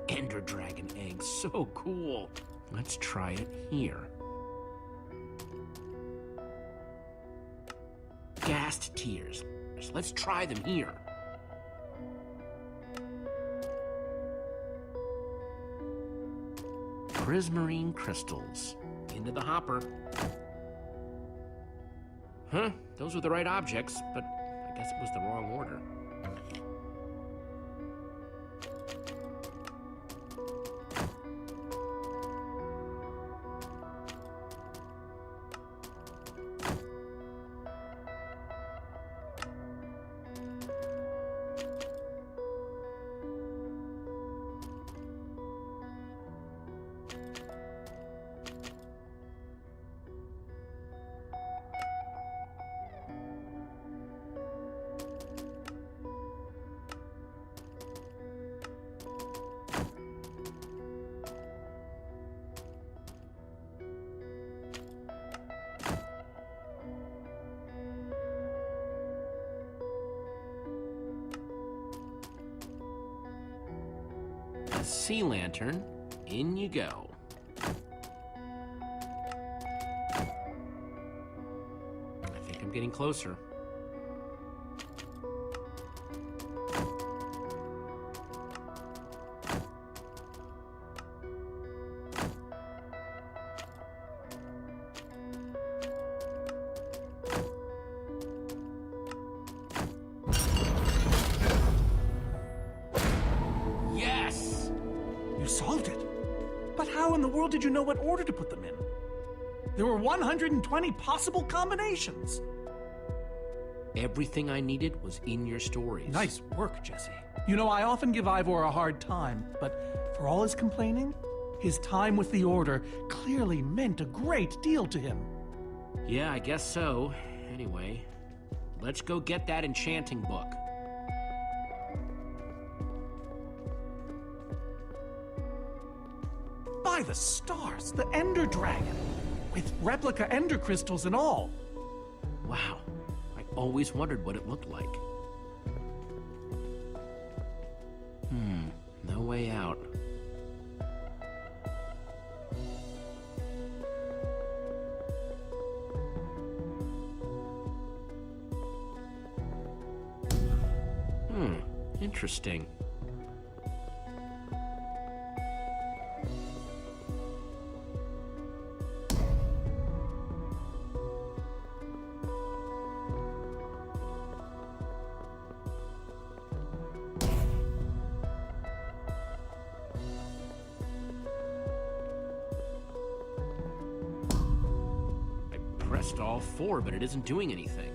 Ender Dragon egg, so cool. Let's try it here. Ghast tears. Let's try them here. Prismarine crystals. Into the hopper. Huh? Those were the right objects, but I guess it was the wrong order. Sea lantern, in you go. I think I'm getting closer. You solved it. But how in the world did you know what order to put them in? There were 120 possible combinations. Everything I needed was in your stories. Nice work, Jesse. You know, I often give Ivor a hard time, but for all his complaining, his time with the Order clearly meant a great deal to him. Yeah, I guess so. Anyway, let's go get that enchanting book. By the stars, the Ender Dragon, with replica Ender crystals and all. Wow, I always wondered what it looked like. No way out. Interesting. pressed all four, but it isn't doing anything.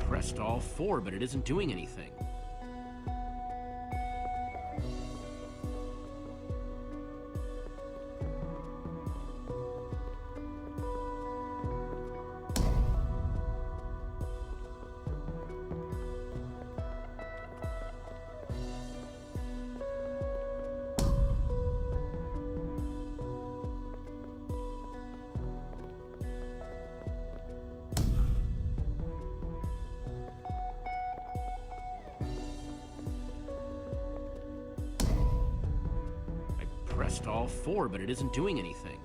Pressed all four, but it isn't doing anything. Pressed all four, but it isn't doing anything.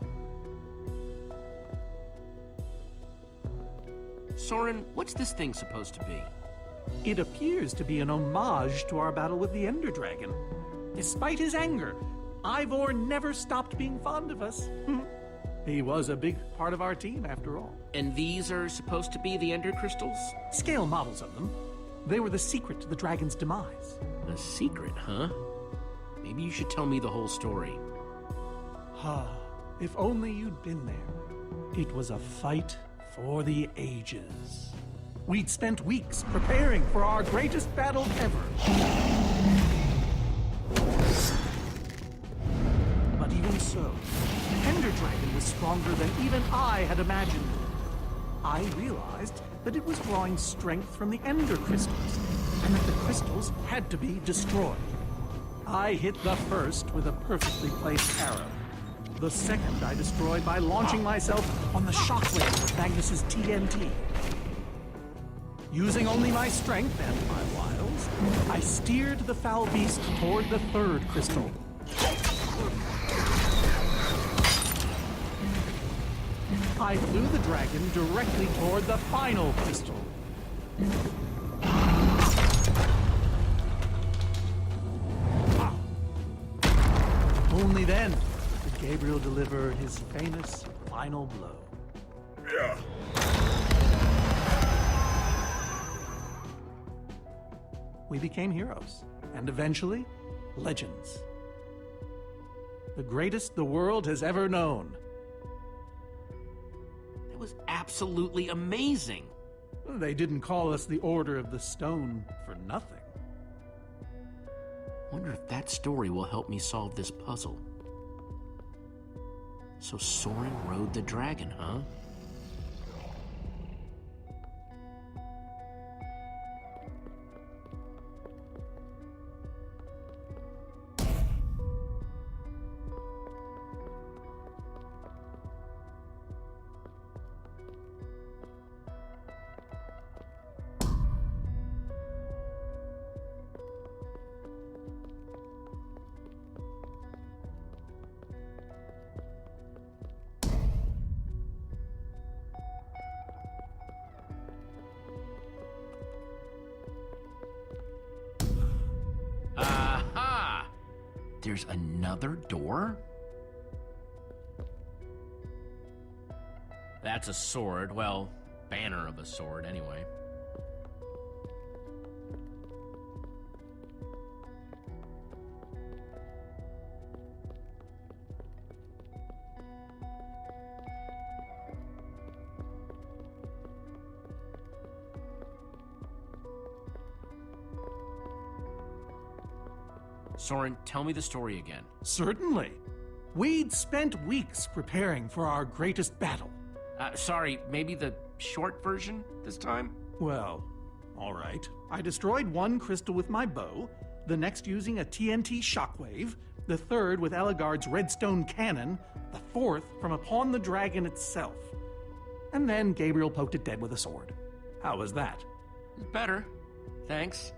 Soren, what's this thing supposed to be? It appears to be an homage to our battle with the Ender Dragon. Despite his anger, Ivor never stopped being fond of us. He was a big part of our team, after all. And these are supposed to be the Ender Crystals? Scale models of them. They were the secret to the dragon's demise. The secret, huh? Maybe you should tell me the whole story. If only you'd been there. It was a fight for the ages. We'd spent weeks preparing for our greatest battle ever. But even so, the Ender Dragon was stronger than even I had imagined. I realized that it was drawing strength from the Ender Crystals, and that the crystals had to be destroyed. I hit the first with a perfectly placed arrow. The second I destroyed by launching myself on the shockwave of Magnus's TNT. Using only my strength and my wiles, I steered the foul beast toward the third crystal. I flew the dragon directly toward the final crystal. Only then did Gabriel deliver his famous final blow. Yeah. We became heroes, and eventually, legends. The greatest the world has ever known. That was absolutely amazing. They didn't call us the Order of the Stone for nothing. Wonder if that story will help me solve this puzzle. So Soren rode the dragon, huh? Aha! There's another door? That's a sword. Well, banner of a sword, anyway. Soren, tell me the story again. Certainly. We'd spent weeks preparing for our greatest battle. Sorry, maybe the short version this time? Well, all right. I destroyed one crystal with my bow, the next using a TNT shockwave, the third with Ellegaard's redstone cannon, the fourth from upon the dragon itself. And then Gabriel poked it dead with a sword. How was that? Better. Thanks.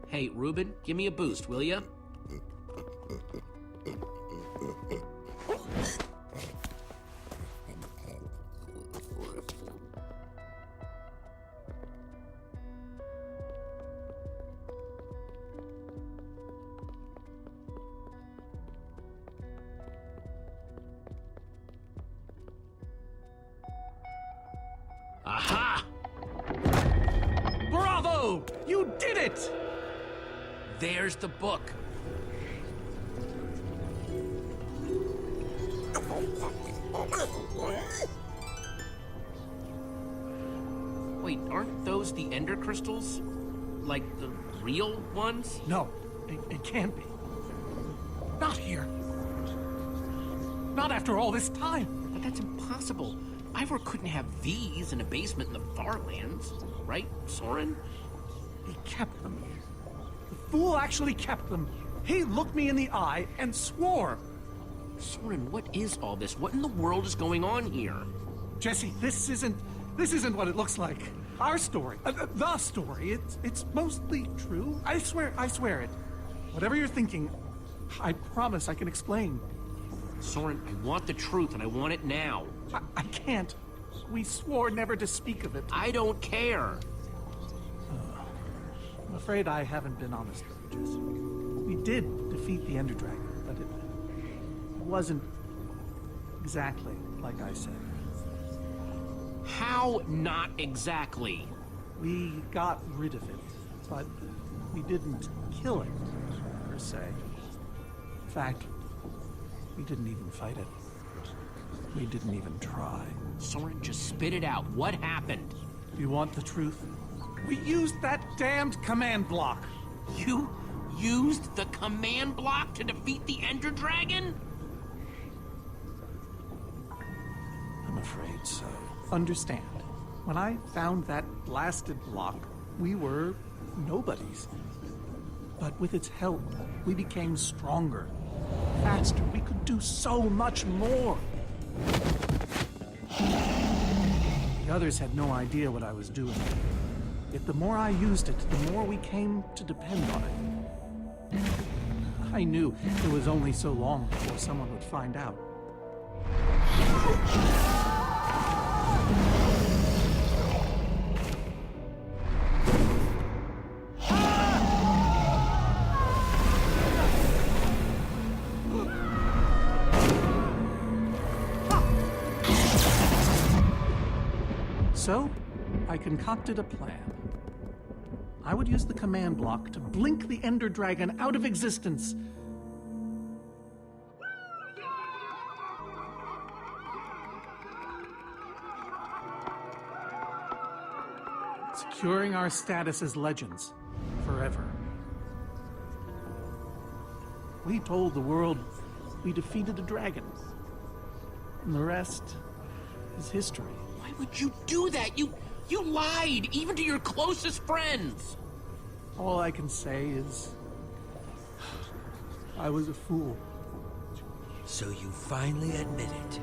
Hey, Reuben, give me a boost, will ya? Aha! Bravo! You did it! There's the book. Wait, aren't those the Ender crystals? Like the real ones? No, it can't be. Not here. Not after all this time. But that's impossible. Ivor couldn't have these in a basement in the far lands, right, Soren? He kept them. The fool actually kept them. He looked me in the eye and swore. Soren, what is all this? What in the world is going on here? Jesse, this isn't what it looks like. Our story, the story, it's mostly true. I swear it. Whatever you're thinking, I promise I can explain. Soren, I want the truth, and I want it now. I can't. We swore never to speak of it. I don't care. I'm afraid I haven't been honest with you, Jesse. We did defeat the Ender Dragon, but it wasn't exactly like I said. How not exactly? We got rid of it, but we didn't kill it, per se. In fact, we didn't even fight it. We didn't even try. Soren, just spit it out. What happened? You want the truth? We used that damned command block. You used the command block to defeat the Ender Dragon? I'm afraid so. Understand, when I found that blasted block, we were nobodies. But with its help, we became stronger, faster. We could do so much more. The others had no idea what I was doing. Yet the more I used it, the more we came to depend on it. I knew it was only so long before someone would find out. So, I concocted a plan. I would use the command block to blink the Ender Dragon out of existence. Securing our status as legends forever. We told the world we defeated a dragon. And the rest is history. Why would you do that? You lied, even to your closest friends. All I can say is, I was a fool. So you finally admit it.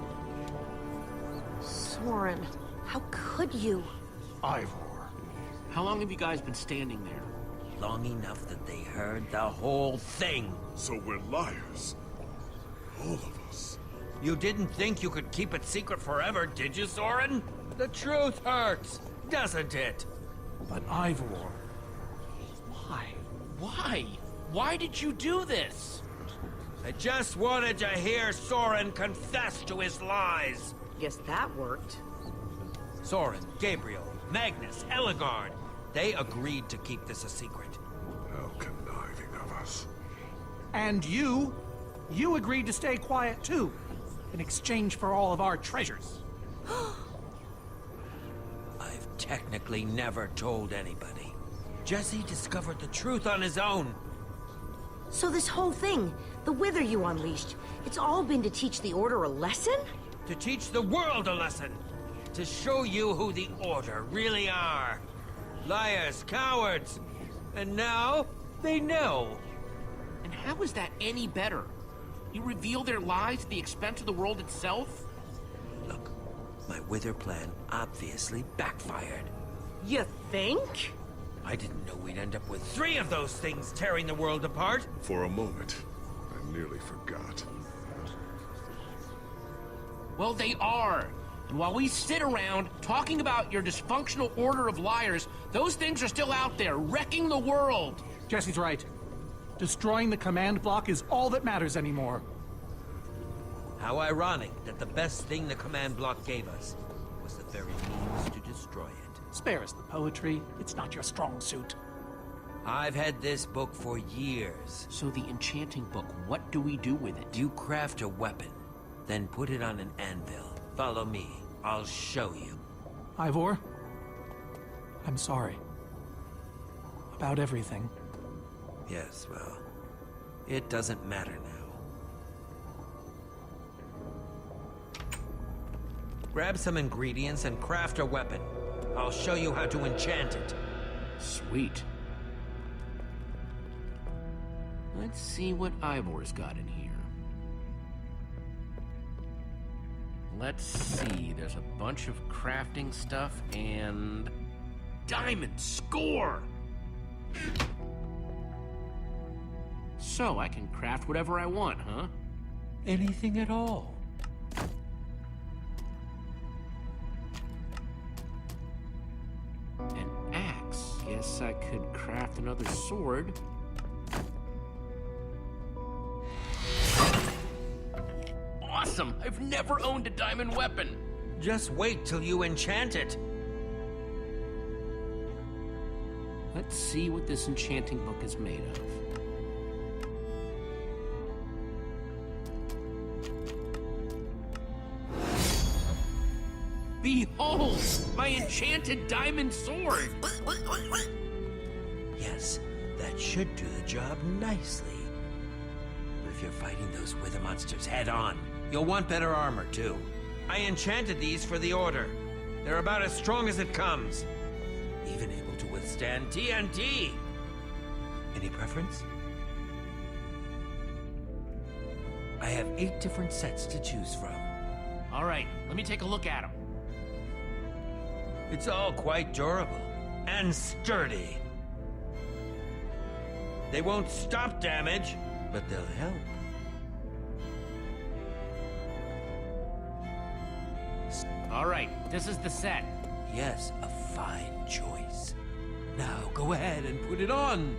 Soren, how could you? Ivor. How long have you guys been standing there? Long enough that they heard the whole thing. So we're liars. All of us. You didn't think you could keep it secret forever, did you, Soren? The truth hurts, doesn't it? But Ivor, why? Why? Why did you do this? I just wanted to hear Soren confess to his lies. Guess that worked. Soren, Gabriel, Magnus, Ellegaard, they agreed to keep this a secret. How conniving of us. And you agreed to stay quiet too, in exchange for all of our treasures. I've technically never told anybody. Jesse discovered the truth on his own. So this whole thing, the Wither you unleashed, it's all been to teach the Order a lesson? To teach the world a lesson. To show you who the Order really are. Liars, cowards. And now, they know. And how is that any better? You reveal their lies at the expense of the world itself? Look, my Wither plan obviously backfired. You think? I didn't know we'd end up with 3 of those things tearing the world apart. For a moment, I nearly forgot. Well, they are. And while we sit around talking about your dysfunctional order of liars, those things are still out there, wrecking the world. Jesse's right. Destroying the command block is all that matters anymore. How ironic that the best thing the command block gave us was the very means to destroy it. Spare us the poetry. It's not your strong suit. I've had this book for years. So the enchanting book, what do we do with it? You craft a weapon, then put it on an anvil. Follow me. I'll show you. Ivor, I'm sorry. About everything. Yes, well, it doesn't matter now. Grab some ingredients and craft a weapon. I'll show you how to enchant it. Sweet. Let's see what Ivor's got in here. Let's see, there's a bunch of crafting stuff and... Diamond score! So, I can craft whatever I want, huh? Anything at all. An axe. Guess I could craft another sword. Awesome! I've never owned a diamond weapon! Just wait till you enchant it. Let's see what this enchanting book is made of. Behold! My enchanted diamond sword! Yes, that should do the job nicely. But if you're fighting those wither monsters head on, you'll want better armor, too. I enchanted these for the Order. They're about as strong as it comes. Even able to withstand TNT. Any preference? I have 8 different sets to choose from. All right, let me take a look at them. It's all quite durable and sturdy. They won't stop damage, but they'll help. All right, this is the set. Yes, a fine choice. Now go ahead and put it on.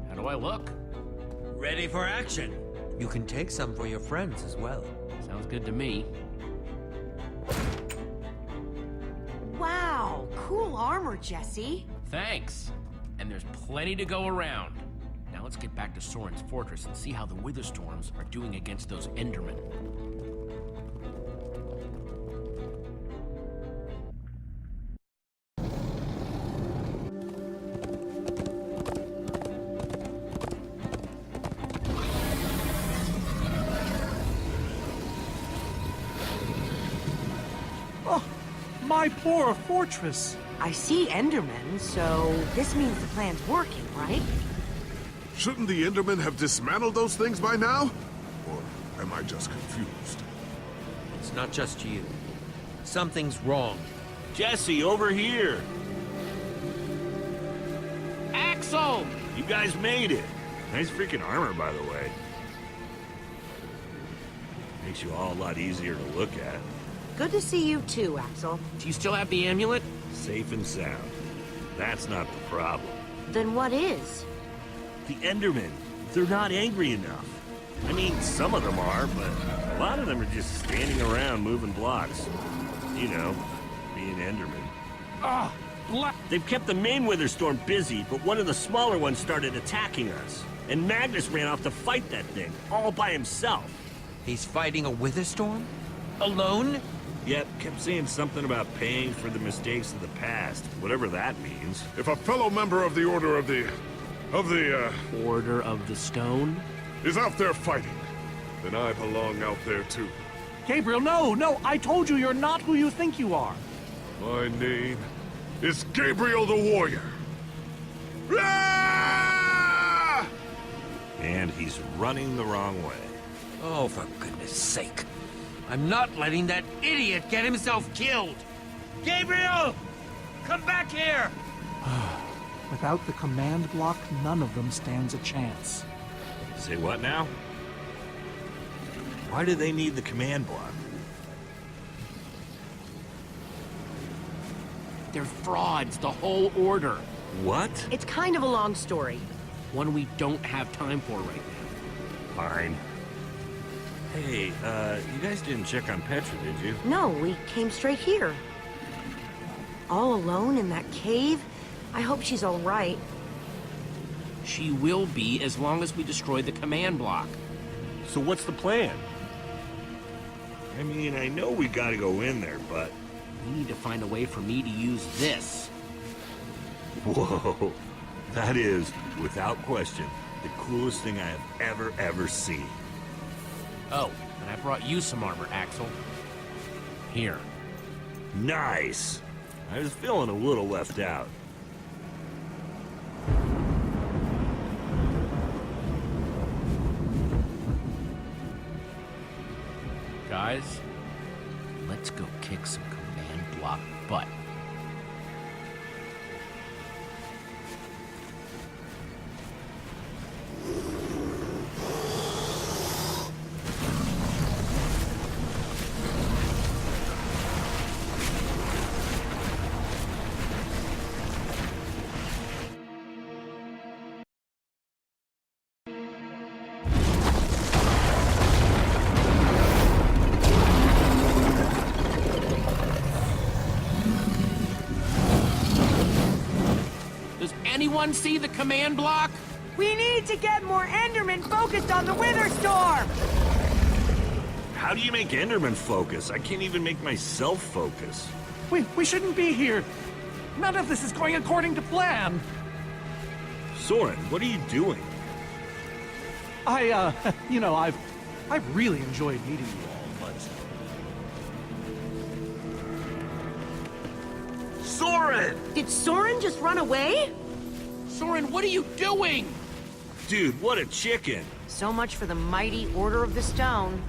How do I look? Ready for action. You can take some for your friends as well. Sounds good to me. Wow, cool armor, Jesse. Thanks. And there's plenty to go around. Now let's get back to Soren's fortress and see how the Witherstorms are doing against those Endermen. Oh, my poor fortress. I see Endermen, so this means the plan's working, right? Shouldn't the Endermen have dismantled those things by now? Or am I just confused? It's not just you. Something's wrong. Jesse, over here! Axel! You guys made it! Nice freaking armor, by the way. Makes you all a lot easier to look at. Good to see you too, Axel. Do you still have the amulet? Safe and sound. That's not the problem. Then what is? The Endermen, they're not angry enough. I mean, some of them are, but a lot of them are just standing around moving blocks. You know, being Endermen. Ah, They've kept the main Witherstorm busy, but one of the smaller ones started attacking us. And Magnus ran off to fight that thing, all by himself. He's fighting a Witherstorm? Alone? Yep, kept saying something about paying for the mistakes of the past, whatever that means. If a fellow member of the Order of the Order of the Stone? is out there fighting, then I belong out there too. Gabriel, no, I told you you're not who you think you are. My name is Gabriel the Warrior. Ah! And he's running the wrong way. Oh, for goodness sake. I'm not letting that idiot get himself killed! Gabriel! Come back here! Without the command block, none of them stands a chance. Say what now? Why do they need the command block? They're frauds, the whole order. What? It's kind of a long story. One we don't have time for right now. Fine. Hey, you guys didn't check on Petra, did you? No, we came straight here. All alone in that cave? I hope she's all right. She will be as long as we destroy the command block. So what's the plan? I mean, I know we gotta go in there, but... We need to find a way for me to use this. Whoa. That is, without question, the coolest thing I have ever seen. Oh, and I brought you some armor, Axel. Here. Nice! I was feeling a little left out. Guys, let's go kick some command block butt. Anyone see the command block? We need to get more Endermen focused on the Wither Storm! How do you make Enderman focus? I can't even make myself focus. We shouldn't be here. None of this is going according to plan. Soren, what are you doing? You know, I've really enjoyed meeting you all, but... Soren! Did Soren just run away? Soren, what are you doing? Dude, what a chicken! So much for the mighty Order of the Stone.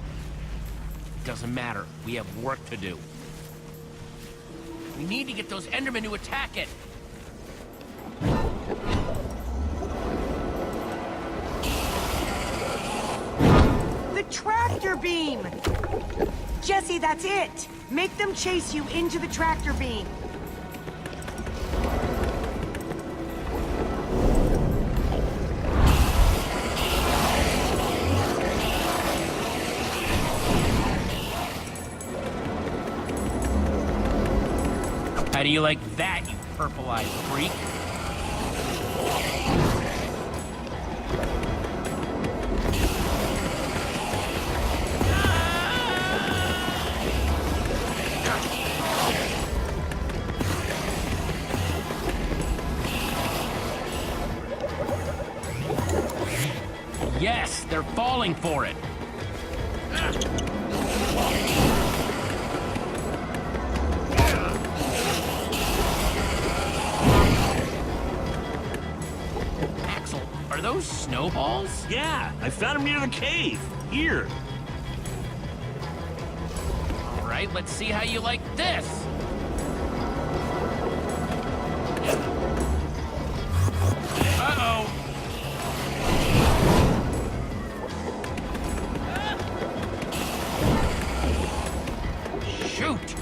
Doesn't matter. We have work to do. We need to get those Endermen to attack it. The tractor beam! Jesse, that's it! Make them chase you into the tractor beam. How do you like that, you purple-eyed freak? Yes, they're falling for it. Axel, are those snowballs? Yeah, I found them near the cave. Here. All right, let's see how you like this. Uh-oh. Shoot!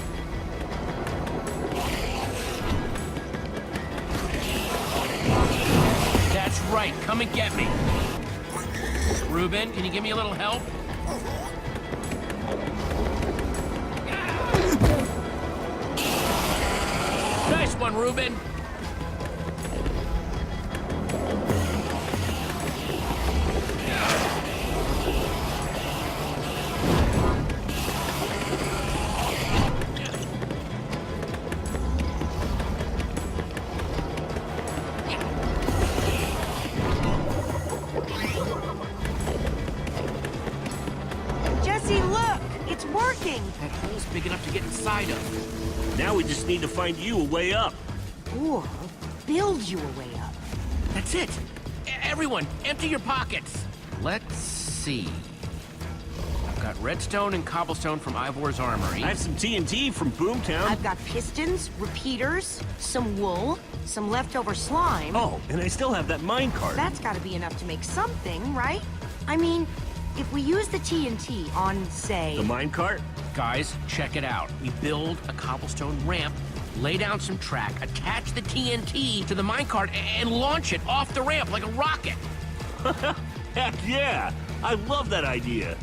That's right, come and get me. Reuben, can you give me a little help? Nice one, Reuben. Jesse, look! It's working! That hole's big enough to get inside of. Now we just need to find you a way up. Or build you a way up. That's it. Everyone, empty your pockets. let's see. I've got redstone and cobblestone from Ivor's armory. I have some TNT from Boomtown. I've got pistons, repeaters, some wool, some leftover slime. Oh, and I still have that minecart. That's gotta be enough to make something, right? I mean, if we use the TNT on, say... The minecart? Guys, check it out. We build a cobblestone ramp, lay down some track, attach the TNT to the minecart, and launch it off the ramp like a rocket. Heck yeah! I love that idea.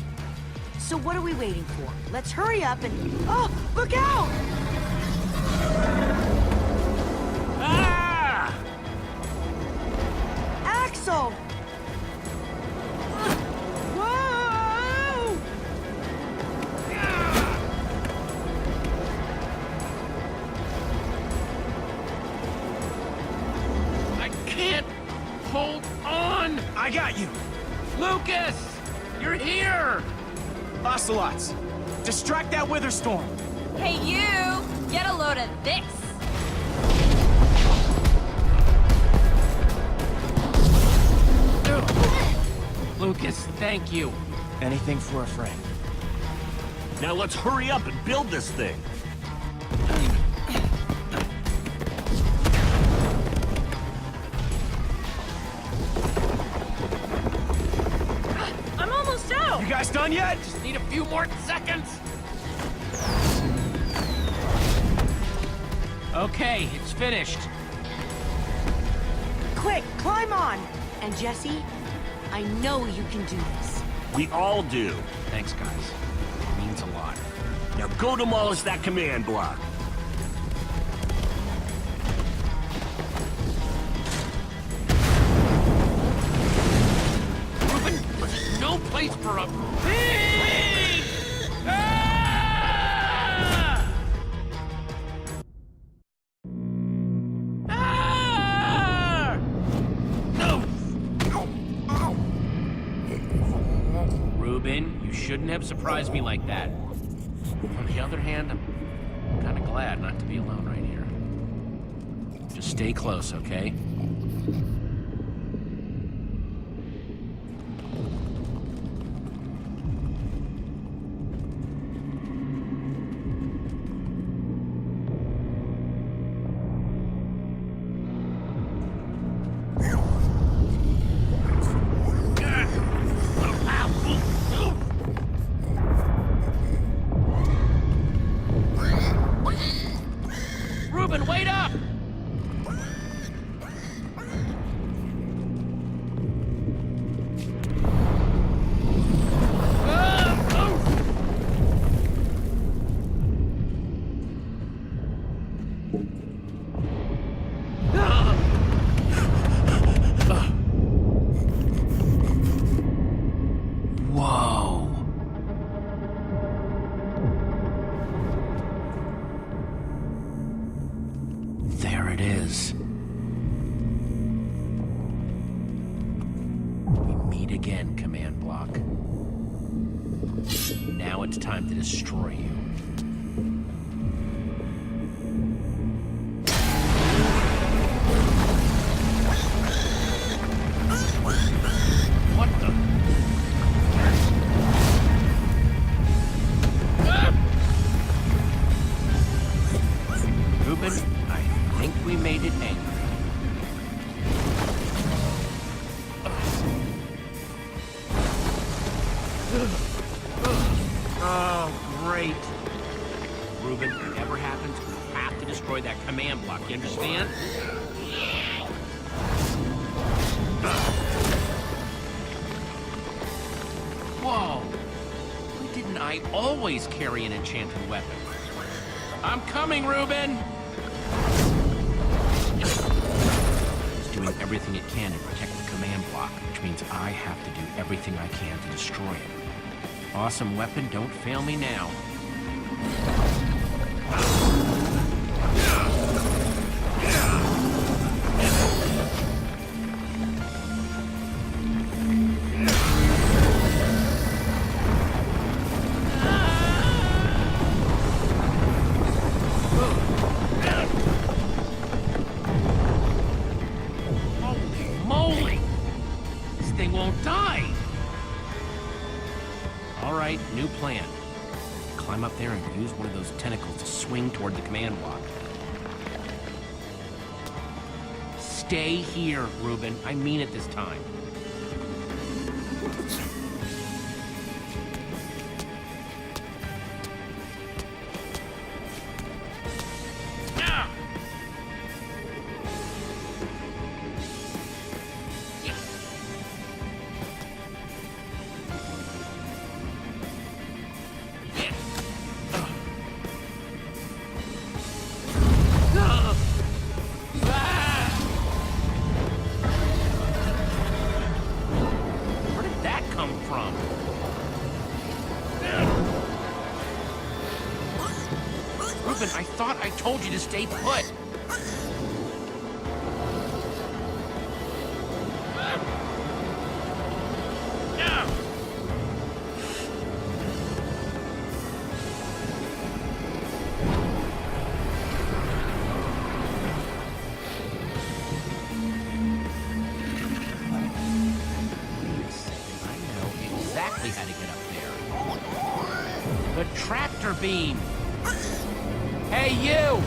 So what are we waiting for? Let's hurry up and... Oh, look out! Ah! Axel! Whoa! I can't hold on! I got you! Lucas! You're here! Ocelots, distract that Wither Storm! Hey, you! Get a load of this! Lucas, thank you. Anything for a friend. Now let's hurry up and build this thing. I'm almost out! You guys done yet? Just need a few more seconds. Okay, it's finished. Quick, climb on! And Jesse, I know you can do this. We all do. Thanks, guys. It means a lot. Now go demolish that command block. Ruben, there's no place for a pig! Ah! Ah! No! Ruben, you shouldn't have surprised me like that. On the other hand, I'm kind of glad not to be alone right here. Just stay close, okay? Ruben, wait up! Whoa. There it is. We meet again, Command Block. Now it's time to destroy you. What the? Ruben, I think we made it angry. Oh, great. Ruben, whatever happens, we have to destroy that command block, you understand? Whoa! Why didn't I always carry an enchanted weapon? I'm coming, Ruben! It's doing everything it can to protect the command block, which means I have to do everything I can to destroy it. Awesome weapon, don't fail me now. Holy moly! This thing won't die! swing toward the command block. Stay here, Reuben. I mean it this time. I thought I told you to stay put. Exactly how to get up there. The tractor beam. Hey, you!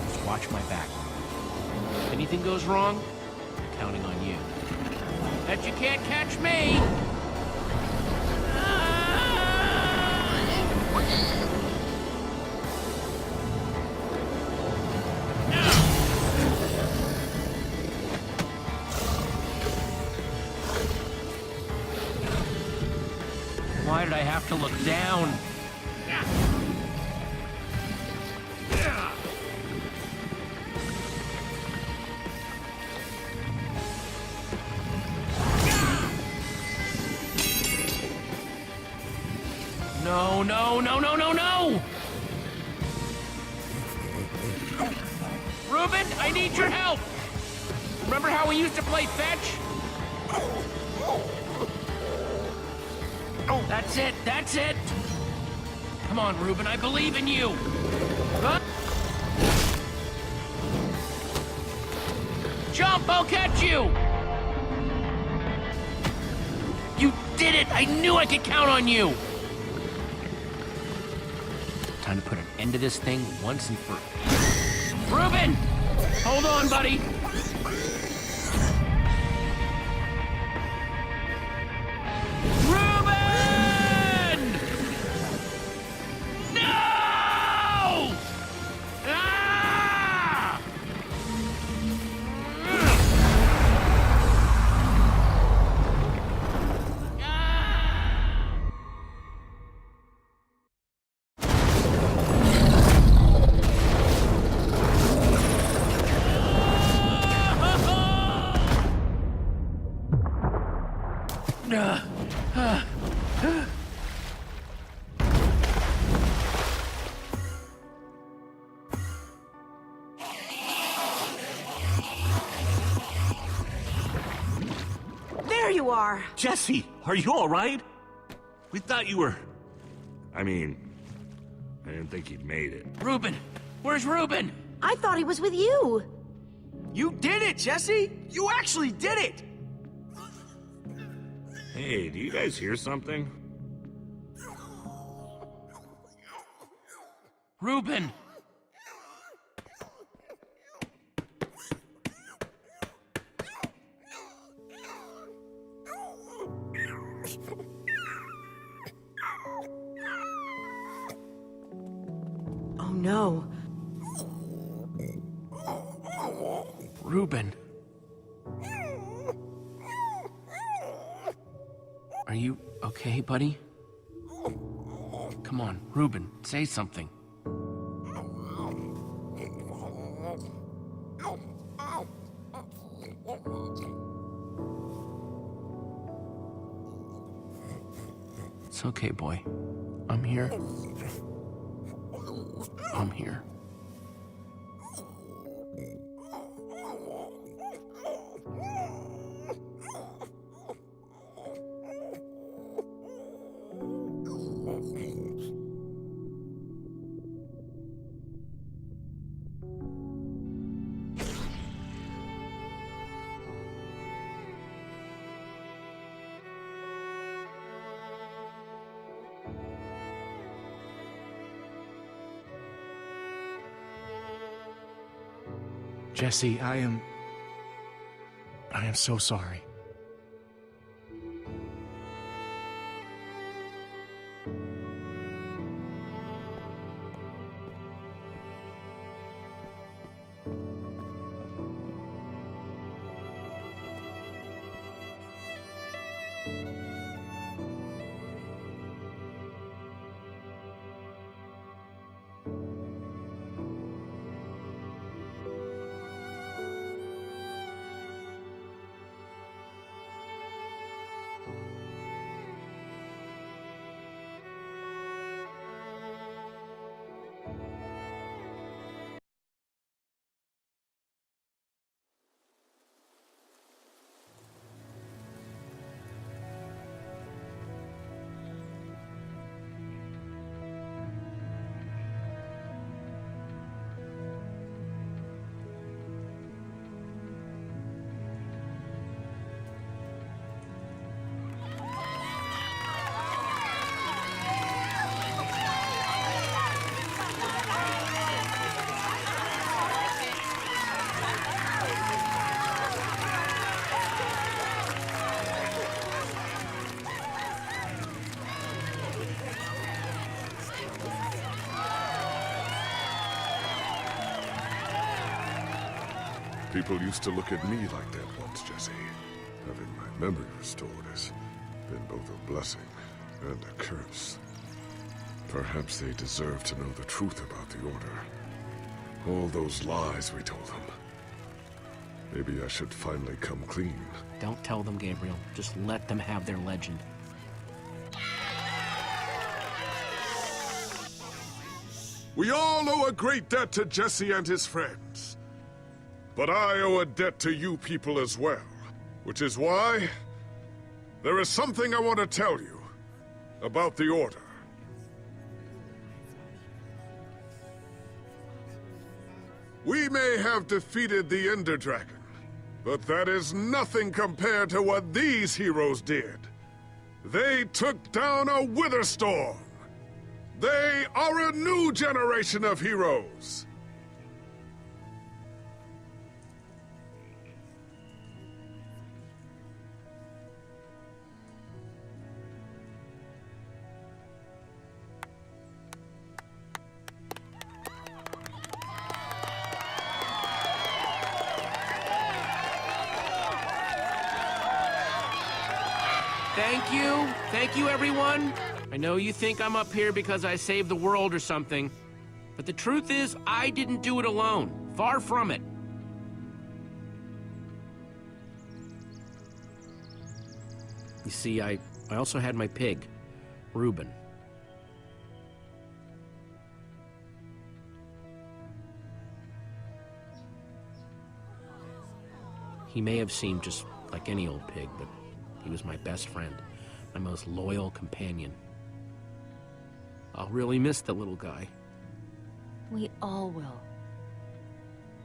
Just watch my back. If anything goes wrong, I'm counting on you. Bet you can't catch me! Why did I have to look down? No, no, no, no, no, no! Reuben, I need your help! Remember how we used to play fetch? That's it, that's it! Come on, Reuben, I believe in you! Huh? Jump, I'll catch you! You did it! I knew I could count on you! Time to put an end to this thing once and for all. Reuben! Hold on, buddy! There you are! Jesse, are you all right? We thought you were... I mean, I didn't think you'd made it. Reuben! Where's Reuben? I thought he was with you! You did it, Jesse! You actually did it! Hey, do you guys hear something? Reuben! Oh no. Reuben. Are you okay, buddy? Come on, Reuben, say something. It's okay, boy. I'm here. I'm here. Jesse, I am so sorry. People used to look at me like that once, Jesse. Having my memory restored has been both a blessing and a curse. Perhaps they deserve to know the truth about the Order. All those lies we told them. Maybe I should finally come clean. Don't tell them, Gabriel. Just let them have their legend. We all owe a great debt to Jesse and his friends. But I owe a debt to you people as well. Which is why there is something I want to tell you about the Order. We may have defeated the Ender Dragon, but that is nothing compared to what these heroes did. They took down a Witherstorm. They are a new generation of heroes. Thank you. Thank you, everyone. I know you think I'm up here because I saved the world or something, but the truth is, I didn't do it alone. Far from it. You see, I also had my pig, Reuben. He may have seemed just like any old pig, but he was my best friend, my most loyal companion. I'll really miss the little guy. We all will.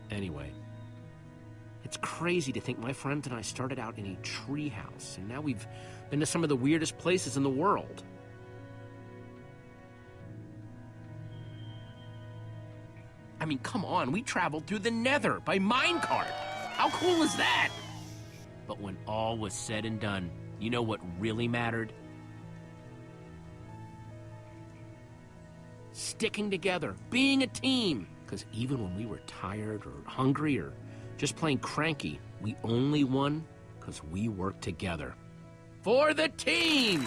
Anyway, it's crazy to think my friends and I started out in a treehouse, and now we've been to some of the weirdest places in the world. I mean, come on, we traveled through the Nether by minecart. How cool is that? But when all was said and done, you know what really mattered? Sticking together, being a team. Because even when we were tired or hungry or just plain cranky, we only won because we worked together. For the team!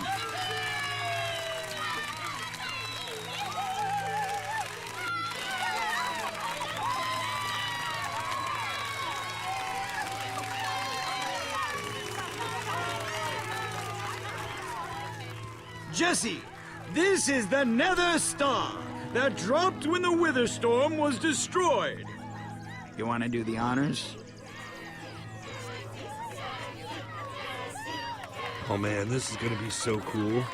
Jesse, this is the Nether Star that dropped when the Witherstorm was destroyed. You want to do the honors? Oh man, this is gonna be so cool.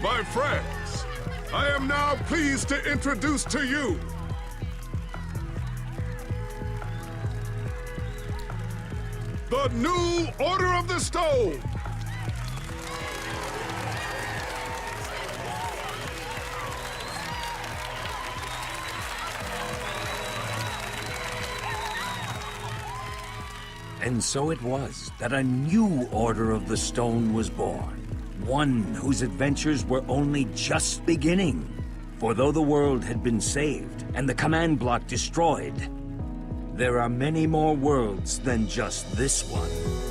My friends, I am now pleased to introduce to you the new Order of the Stone! And so it was that a new Order of the Stone was born. One whose adventures were only just beginning. For though the world had been saved and the command block destroyed, there are many more worlds than just this one.